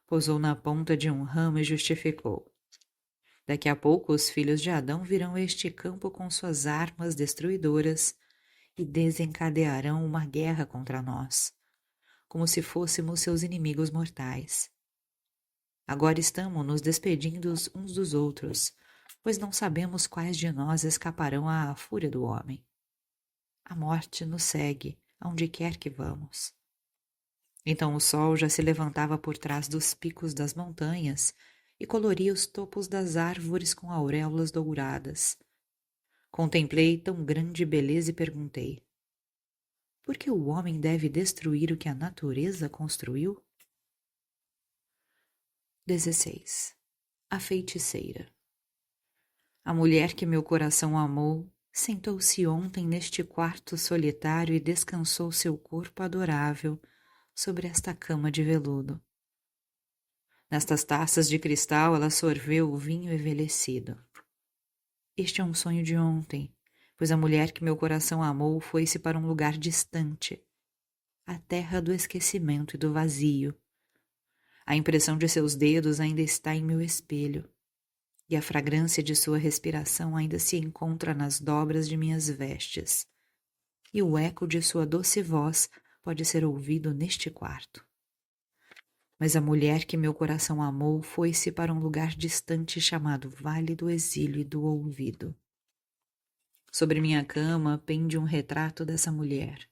pousou na ponta de um ramo e justificou. Daqui a pouco os filhos de Adão virão a este campo com suas armas destruidoras e desencadearão uma guerra contra nós, como se fôssemos seus inimigos mortais. Agora estamos nos despedindo uns dos outros, pois não sabemos quais de nós escaparão à fúria do homem. A morte nos segue, aonde quer que vamos. Então o sol já se levantava por trás dos picos das montanhas e coloria os topos das árvores com auréolas douradas. Contemplei tão grande beleza e perguntei, por que o homem deve destruir o que a natureza construiu? 16. A feiticeira. A mulher que meu coração amou sentou-se ontem neste quarto solitário e descansou seu corpo adorável sobre esta cama de veludo. Nestas taças de cristal ela sorveu o vinho envelhecido. Este é um sonho de ontem, pois a mulher que meu coração amou foi-se para um lugar distante, a terra do esquecimento e do vazio. A impressão de seus dedos ainda está em meu espelho, e a fragrância de sua respiração ainda se encontra nas dobras de minhas vestes, e o eco de sua doce voz pode ser ouvido neste quarto. Mas a mulher que meu coração amou foi-se para um lugar distante chamado Vale do Exílio e do Olvido. Sobre minha cama pende um retrato dessa mulher.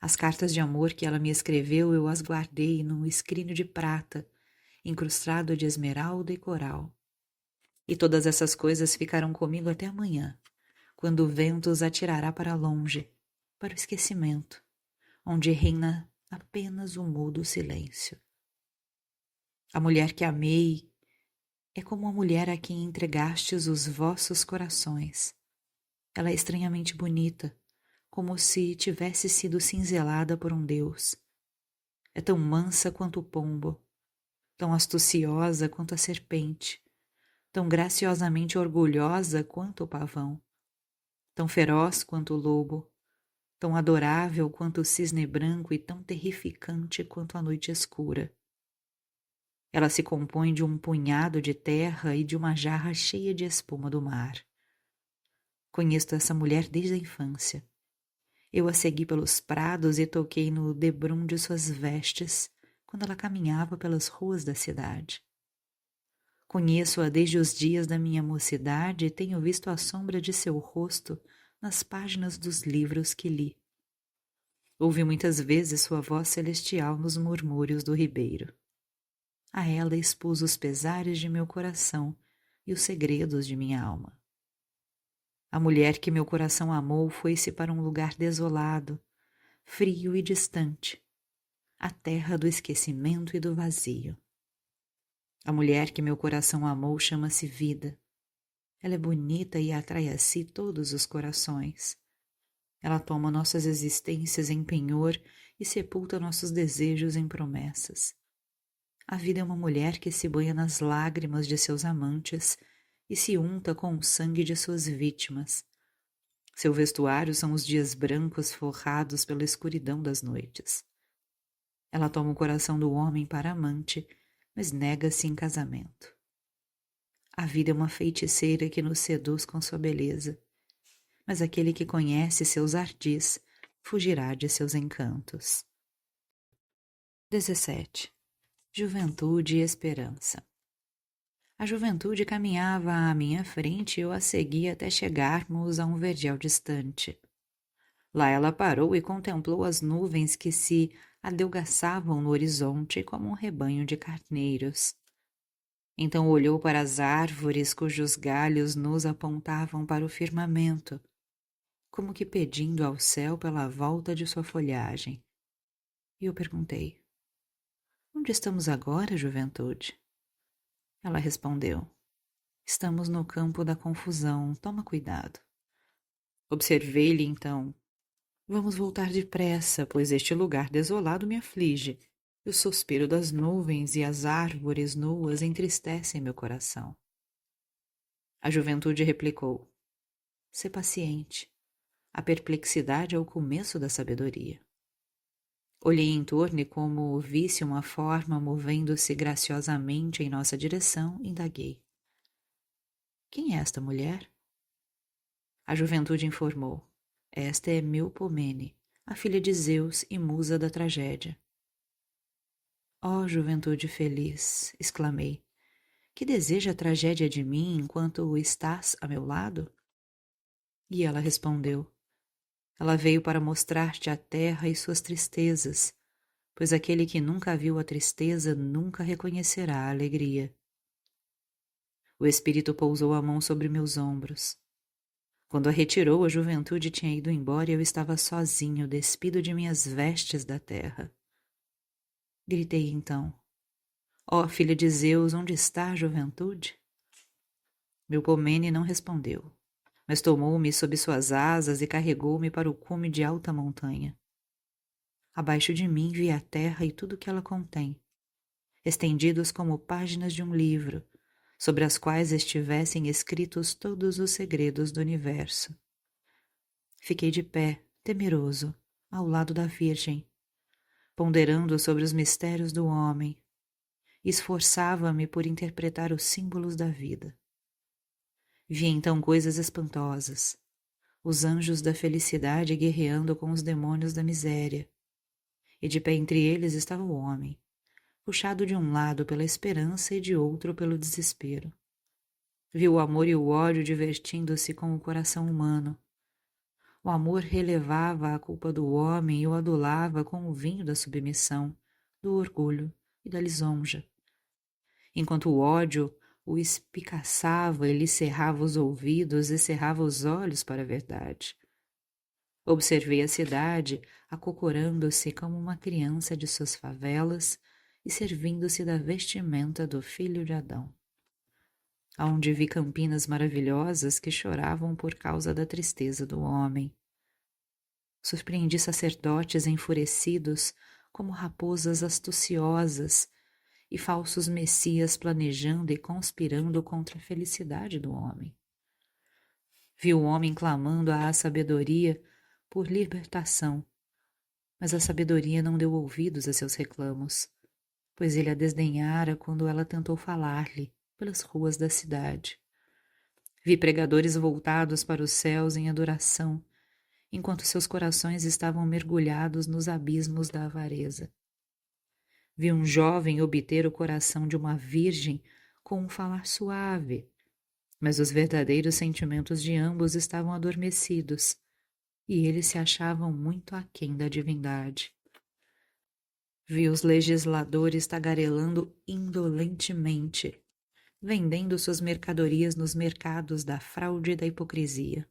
As cartas de amor que ela me escreveu eu as guardei num escrínio de prata, incrustado de esmeralda e coral. E todas essas coisas ficarão comigo até amanhã, quando o vento os atirará para longe, para o esquecimento, onde reina apenas o mudo silêncio. A mulher que amei é como a mulher a quem entregastes os vossos corações. Ela é estranhamente bonita, como se tivesse sido cinzelada por um deus. É tão mansa quanto o pombo, tão astuciosa quanto a serpente, tão graciosamente orgulhosa quanto o pavão, tão feroz quanto o lobo, tão adorável quanto o cisne branco e tão terrificante quanto a noite escura. Ela se compõe de um punhado de terra e de uma jarra cheia de espuma do mar. Conheço essa mulher desde a infância. Eu a segui pelos prados e toquei no debrum de suas vestes quando ela caminhava pelas ruas da cidade. Conheço-a desde os dias da minha mocidade e tenho visto a sombra de seu rosto nas páginas dos livros que li. Ouvi muitas vezes sua voz celestial nos murmúrios do ribeiro. A ela expus os pesares de meu coração, e os segredos de minha alma. A mulher que meu coração amou foi-se para um lugar desolado, frio e distante, a terra do esquecimento e do vazio. A mulher que meu coração amou chama-se vida. Ela é bonita e atrai a si todos os corações. Ela toma nossas existências em penhor e sepulta nossos desejos em promessas. A vida é uma mulher que se banha nas lágrimas de seus amantes e se unta com o sangue de suas vítimas. Seu vestuário são os dias brancos forrados pela escuridão das noites. Ela toma o coração do homem para amante, mas nega-se em casamento. A vida é uma feiticeira que nos seduz com sua beleza, mas aquele que conhece seus ardis fugirá de seus encantos. 17. Juventude e esperança. A juventude caminhava à minha frente e eu a seguia até chegarmos a um vergel distante. Lá ela parou e contemplou as nuvens que se adelgaçavam no horizonte como um rebanho de carneiros. Então olhou para as árvores cujos galhos nos apontavam para o firmamento, como que pedindo ao céu pela volta de sua folhagem. E eu perguntei: onde estamos agora, juventude? Ela respondeu: estamos no campo da confusão, toma cuidado. Observei-lhe então: vamos voltar depressa, pois este lugar desolado me aflige, e o suspiro das nuvens e as árvores nuas entristecem meu coração. A juventude replicou: sê paciente. A perplexidade é o começo da sabedoria. Olhei em torno e, como visse uma forma movendo-se graciosamente em nossa direção, indaguei: quem é esta mulher? A juventude informou: esta é Melpomene, a filha de Zeus e musa da tragédia. Ó juventude feliz, exclamei, que deseja a tragédia de mim enquanto estás a meu lado? E ela respondeu: ela veio para mostrar-te a terra e suas tristezas, pois aquele que nunca viu a tristeza nunca reconhecerá a alegria. O espírito pousou a mão sobre meus ombros. Quando a retirou, a juventude tinha ido embora e eu estava sozinho, despido de minhas vestes da terra. Gritei então: ó filha de Zeus, onde está a juventude? Melpomene não respondeu, mas tomou-me sob suas asas e carregou-me para o cume de alta montanha. Abaixo de mim vi a terra e tudo o que ela contém, estendidos como páginas de um livro, sobre as quais estivessem escritos todos os segredos do universo. Fiquei de pé, temeroso, ao lado da Virgem, ponderando sobre os mistérios do homem, e esforçava-me por interpretar os símbolos da vida. Vi então coisas espantosas, os anjos da felicidade guerreando com os demônios da miséria, e de pé entre eles estava o homem, puxado de um lado pela esperança e de outro pelo desespero. Vi o amor e o ódio divertindo-se com o coração humano. O amor relevava a culpa do homem e o adulava com o vinho da submissão, do orgulho e da lisonja, enquanto o ódio o espicaçava e lhe cerrava os ouvidos e cerrava os olhos para a verdade. Observei a cidade acocorando-se como uma criança de suas favelas e servindo-se da vestimenta do filho de Adão. Aonde vi campinas maravilhosas que choravam por causa da tristeza do homem. Surpreendi sacerdotes enfurecidos como raposas astuciosas e falsos messias planejando e conspirando contra a felicidade do homem. Vi o homem clamando à sabedoria por libertação, mas a sabedoria não deu ouvidos a seus reclamos, pois ele a desdenhara quando ela tentou falar-lhe pelas ruas da cidade. Vi pregadores voltados para os céus em adoração, enquanto seus corações estavam mergulhados nos abismos da avareza. Vi um jovem obter o coração de uma virgem com um falar suave, mas os verdadeiros sentimentos de ambos estavam adormecidos, e eles se achavam muito aquém da divindade. Vi os legisladores tagarelando indolentemente, vendendo suas mercadorias nos mercados da fraude e da hipocrisia.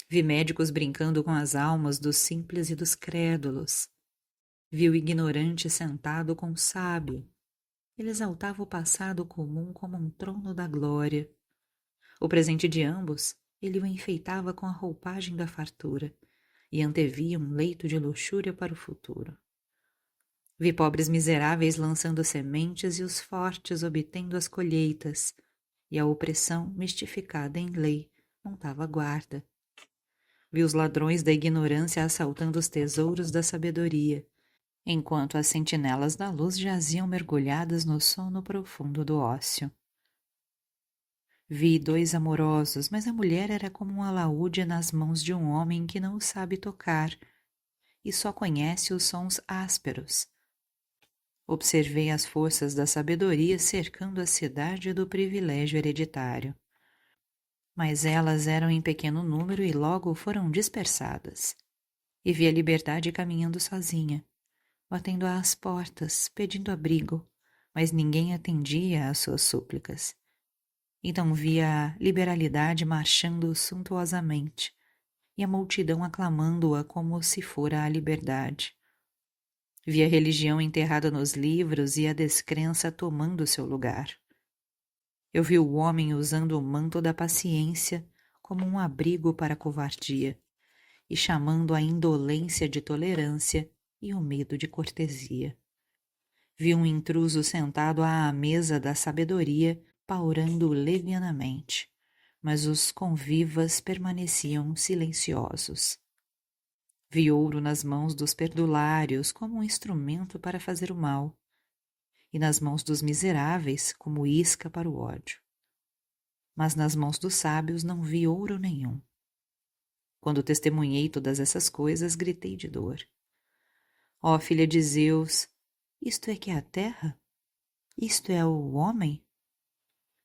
Vi médicos brincando com as almas dos simples e dos crédulos. Vi o ignorante sentado com o sábio. Ele exaltava o passado comum como um trono da glória. O presente de ambos, ele o enfeitava com a roupagem da fartura e antevia um leito de luxúria para o futuro. Vi pobres miseráveis lançando sementes e os fortes obtendo as colheitas, e a opressão, mistificada em lei, montava guarda. Vi os ladrões da ignorância assaltando os tesouros da sabedoria, enquanto as sentinelas da luz jaziam mergulhadas no sono profundo do ócio. Vi dois amorosos, mas a mulher era como um alaúde nas mãos de um homem que não o sabe tocar e só conhece os sons ásperos. Observei as forças da sabedoria cercando a cidade do privilégio hereditário. Mas elas eram em pequeno número e logo foram dispersadas. E vi a liberdade caminhando sozinha, batendo às portas, pedindo abrigo, mas ninguém atendia às suas súplicas. Então vi a liberalidade marchando suntuosamente e a multidão aclamando-a como se fora a liberdade. Vi a religião enterrada nos livros e a descrença tomando seu lugar. Eu vi o homem usando o manto da paciência como um abrigo para a covardia e chamando a indolência de tolerância e o medo de cortesia. Vi um intruso sentado à mesa da sabedoria, paurando levianamente, mas os convivas permaneciam silenciosos. Vi ouro nas mãos dos perdulários como um instrumento para fazer o mal, e nas mãos dos miseráveis como isca para o ódio. Mas nas mãos dos sábios não vi ouro nenhum. Quando testemunhei todas essas coisas, gritei de dor. Ó filha de Zeus, isto é que é a terra? Isto é o homem?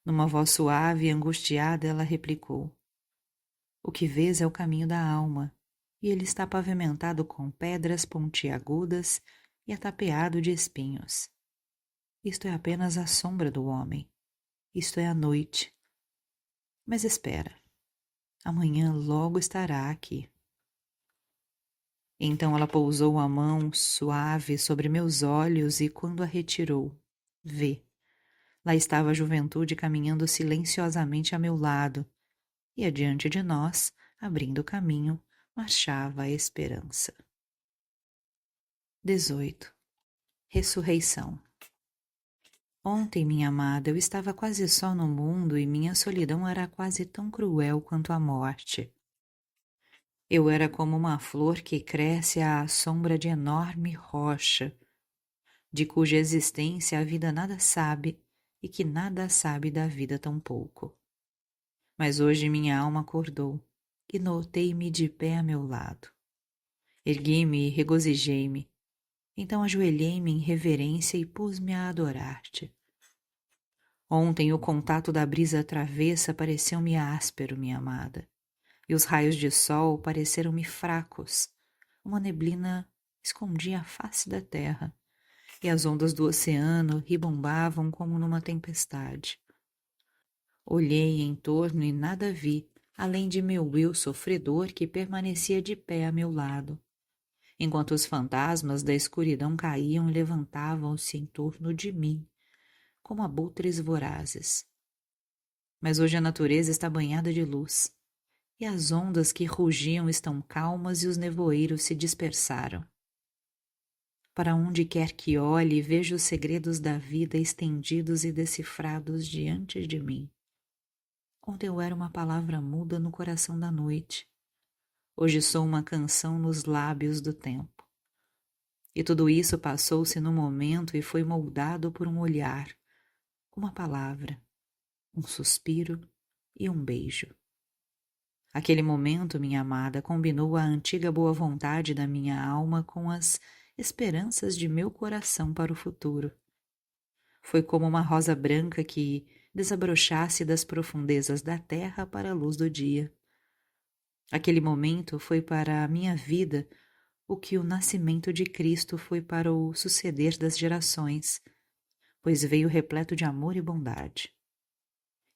Numa voz suave e angustiada, ela replicou: o que vês é o caminho da alma, e ele está pavimentado com pedras pontiagudas e atapeado de espinhos. Isto é apenas a sombra do homem. Isto é a noite. Mas espera, amanhã logo estará aqui. Então ela pousou a mão suave sobre meus olhos e quando a retirou, vê, lá estava a juventude caminhando silenciosamente a meu lado, e adiante de nós, abrindo o caminho, marchava a esperança. 18. Ressurreição. Ontem, minha amada, eu estava quase só no mundo e minha solidão era quase tão cruel quanto a morte. Eu era como uma flor que cresce à sombra de enorme rocha, de cuja existência a vida nada sabe e que nada sabe da vida tampouco. Mas hoje minha alma acordou e notei-me de pé a meu lado. Ergui-me e regozijei-me. Então ajoelhei-me em reverência e pus-me a adorar-te. Ontem o contato da brisa travessa pareceu-me áspero, minha amada, e os raios de sol pareceram-me fracos. Uma neblina escondia a face da terra, e as ondas do oceano ribombavam como numa tempestade. Olhei em torno e nada vi, além de meu eu sofredor que permanecia de pé a meu lado, enquanto os fantasmas da escuridão caíam e levantavam-se em torno de mim, como abutres vorazes. Mas hoje a natureza está banhada de luz, e as ondas que rugiam estão calmas e os nevoeiros se dispersaram. Para onde quer que olhe, vejo os segredos da vida estendidos e decifrados diante de mim. Ontem eu era uma palavra muda no coração da noite. Hoje sou uma canção nos lábios do tempo. E tudo isso passou-se num momento e foi moldado por um olhar, uma palavra, um suspiro e um beijo. Aquele momento, minha amada, combinou a antiga boa vontade da minha alma com as esperanças de meu coração para o futuro. Foi como uma rosa branca que desabrochasse das profundezas da terra para a luz do dia. Aquele momento foi para a minha vida o que o nascimento de Cristo foi para o suceder das gerações, pois veio repleto de amor e bondade.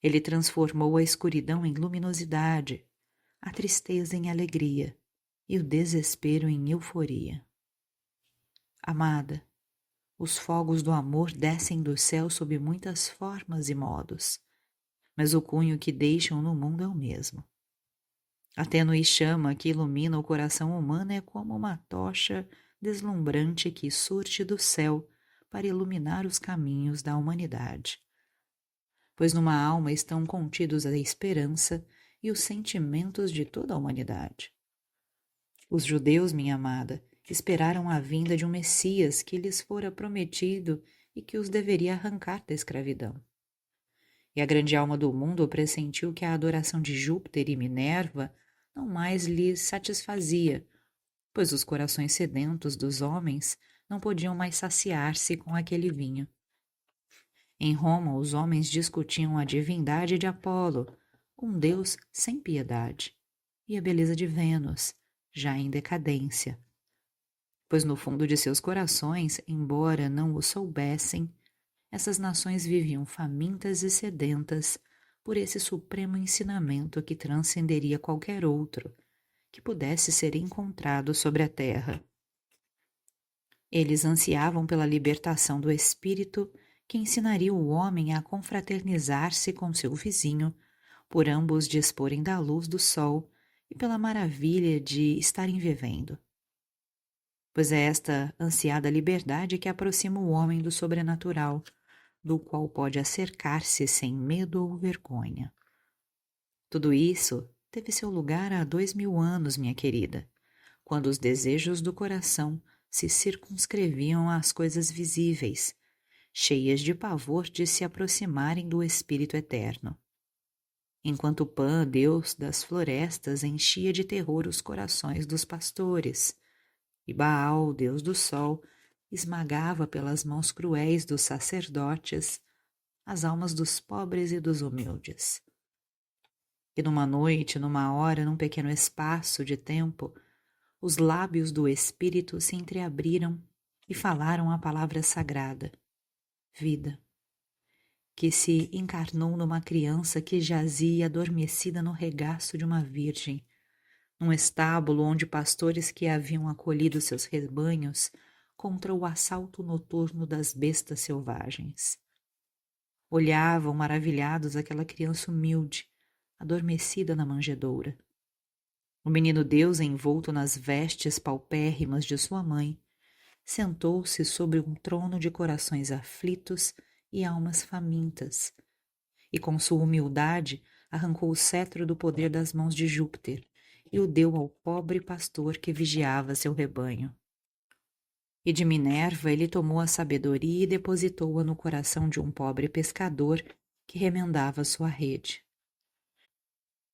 Ele transformou a escuridão em luminosidade, a tristeza em alegria e o desespero em euforia. Amada, os fogos do amor descem do céu sob muitas formas e modos, mas o cunho que deixam no mundo é o mesmo. A tênue chama que ilumina o coração humano é como uma tocha deslumbrante que surge do céu para iluminar os caminhos da humanidade. Pois numa alma estão contidos a esperança e os sentimentos de toda a humanidade. Os judeus, minha amada, esperaram a vinda de um Messias que lhes fora prometido e que os deveria arrancar da escravidão. E a grande alma do mundo pressentiu que a adoração de Júpiter e Minerva não mais lhes satisfazia, pois os corações sedentos dos homens não podiam mais saciar-se com aquele vinho. Em Roma, os homens discutiam a divindade de Apolo, um deus sem piedade, e a beleza de Vênus, já em decadência. Pois no fundo de seus corações, embora não o soubessem, essas nações viviam famintas e sedentas por esse supremo ensinamento que transcenderia qualquer outro que pudesse ser encontrado sobre a terra. Eles ansiavam pela libertação do espírito que ensinaria o homem a confraternizar-se com seu vizinho, por ambos disporem da luz do sol e pela maravilha de estarem vivendo. Pois é esta ansiada liberdade que aproxima o homem do sobrenatural, do qual pode acercar-se sem medo ou vergonha. Tudo isso teve seu lugar há 2000 anos, minha querida, quando os desejos do coração se circunscreviam às coisas visíveis, cheias de pavor de se aproximarem do Espírito Eterno. Enquanto Pan, deus das florestas, enchia de terror os corações dos pastores, e Baal, deus do sol, esmagava pelas mãos cruéis dos sacerdotes as almas dos pobres e dos humildes. E numa noite, numa hora, num pequeno espaço de tempo, os lábios do Espírito se entreabriram e falaram a palavra sagrada, vida, que se encarnou numa criança que jazia adormecida no regaço de uma virgem, num estábulo onde pastores que haviam acolhido seus rebanhos contra o assalto noturno das bestas selvagens. Olhavam maravilhados aquela criança humilde, adormecida na manjedoura. O menino Deus, envolto nas vestes paupérrimas de sua mãe, sentou-se sobre um trono de corações aflitos e almas famintas, e com sua humildade arrancou o cetro do poder das mãos de Júpiter e o deu ao pobre pastor que vigiava seu rebanho. E de Minerva ele tomou a sabedoria e depositou-a no coração de um pobre pescador que remendava sua rede.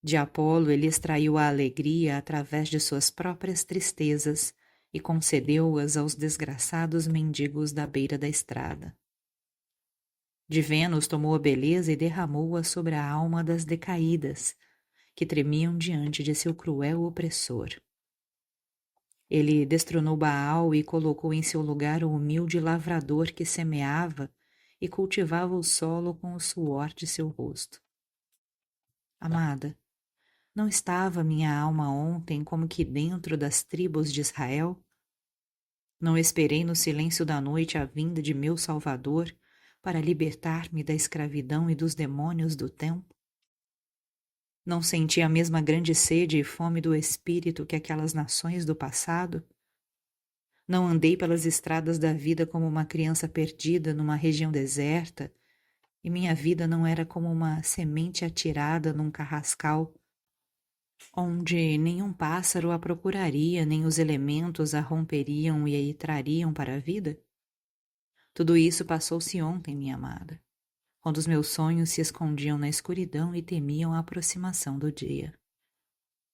De Apolo ele extraiu a alegria através de suas próprias tristezas e concedeu-as aos desgraçados mendigos da beira da estrada. De Vênus tomou a beleza e derramou-a sobre a alma das decaídas, que tremiam diante de seu cruel opressor. Ele destronou Baal e colocou em seu lugar o humilde lavrador que semeava e cultivava o solo com o suor de seu rosto. Amada, não estava minha alma ontem como que dentro das tribos de Israel? Não esperei no silêncio da noite a vinda de meu Salvador para libertar-me da escravidão e dos demônios do tempo? Não senti a mesma grande sede e fome do espírito que aquelas nações do passado? Não andei pelas estradas da vida como uma criança perdida numa região deserta, e minha vida não era como uma semente atirada num carrascal, onde nenhum pássaro a procuraria, nem os elementos a romperiam e a trariam para a vida? Tudo isso passou-se ontem, minha amada, quando os meus sonhos se escondiam na escuridão e temiam a aproximação do dia.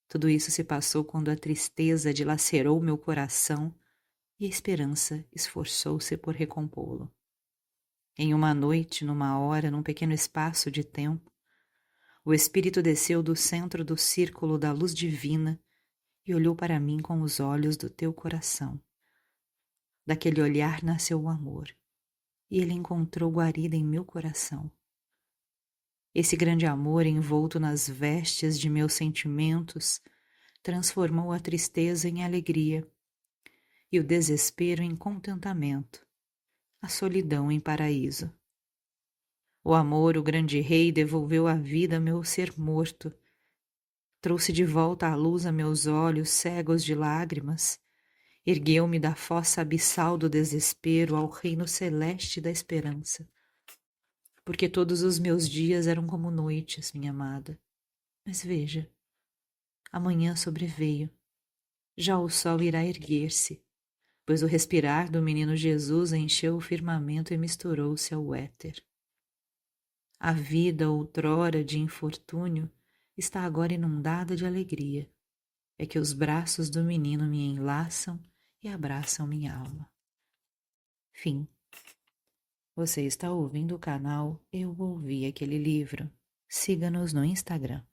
Tudo isso se passou quando a tristeza dilacerou meu coração e a esperança esforçou-se por recompô-lo. Em uma noite, numa hora, num pequeno espaço de tempo, o Espírito desceu do centro do círculo da luz divina e olhou para mim com os olhos do teu coração. Daquele olhar nasceu o amor, e ele encontrou guarida em meu coração. Esse grande amor envolto nas vestes de meus sentimentos transformou a tristeza em alegria e o desespero em contentamento, a solidão em paraíso. O amor, o grande rei, devolveu à vida meu ser morto, trouxe de volta a luz a meus olhos cegos de lágrimas, ergueu-me da fossa abissal do desespero ao reino celeste da esperança. Porque todos os meus dias eram como noites, minha amada. Mas veja, amanhã sobreveio. Já o sol irá erguer-se, pois o respirar do menino Jesus encheu o firmamento e misturou-se ao éter. A vida outrora de infortúnio está agora inundada de alegria. É que os braços do menino me enlaçam e abraçam minha alma. Fim. Você está ouvindo o canal Eu Ouvi Aquele Livro. Siga-nos no Instagram.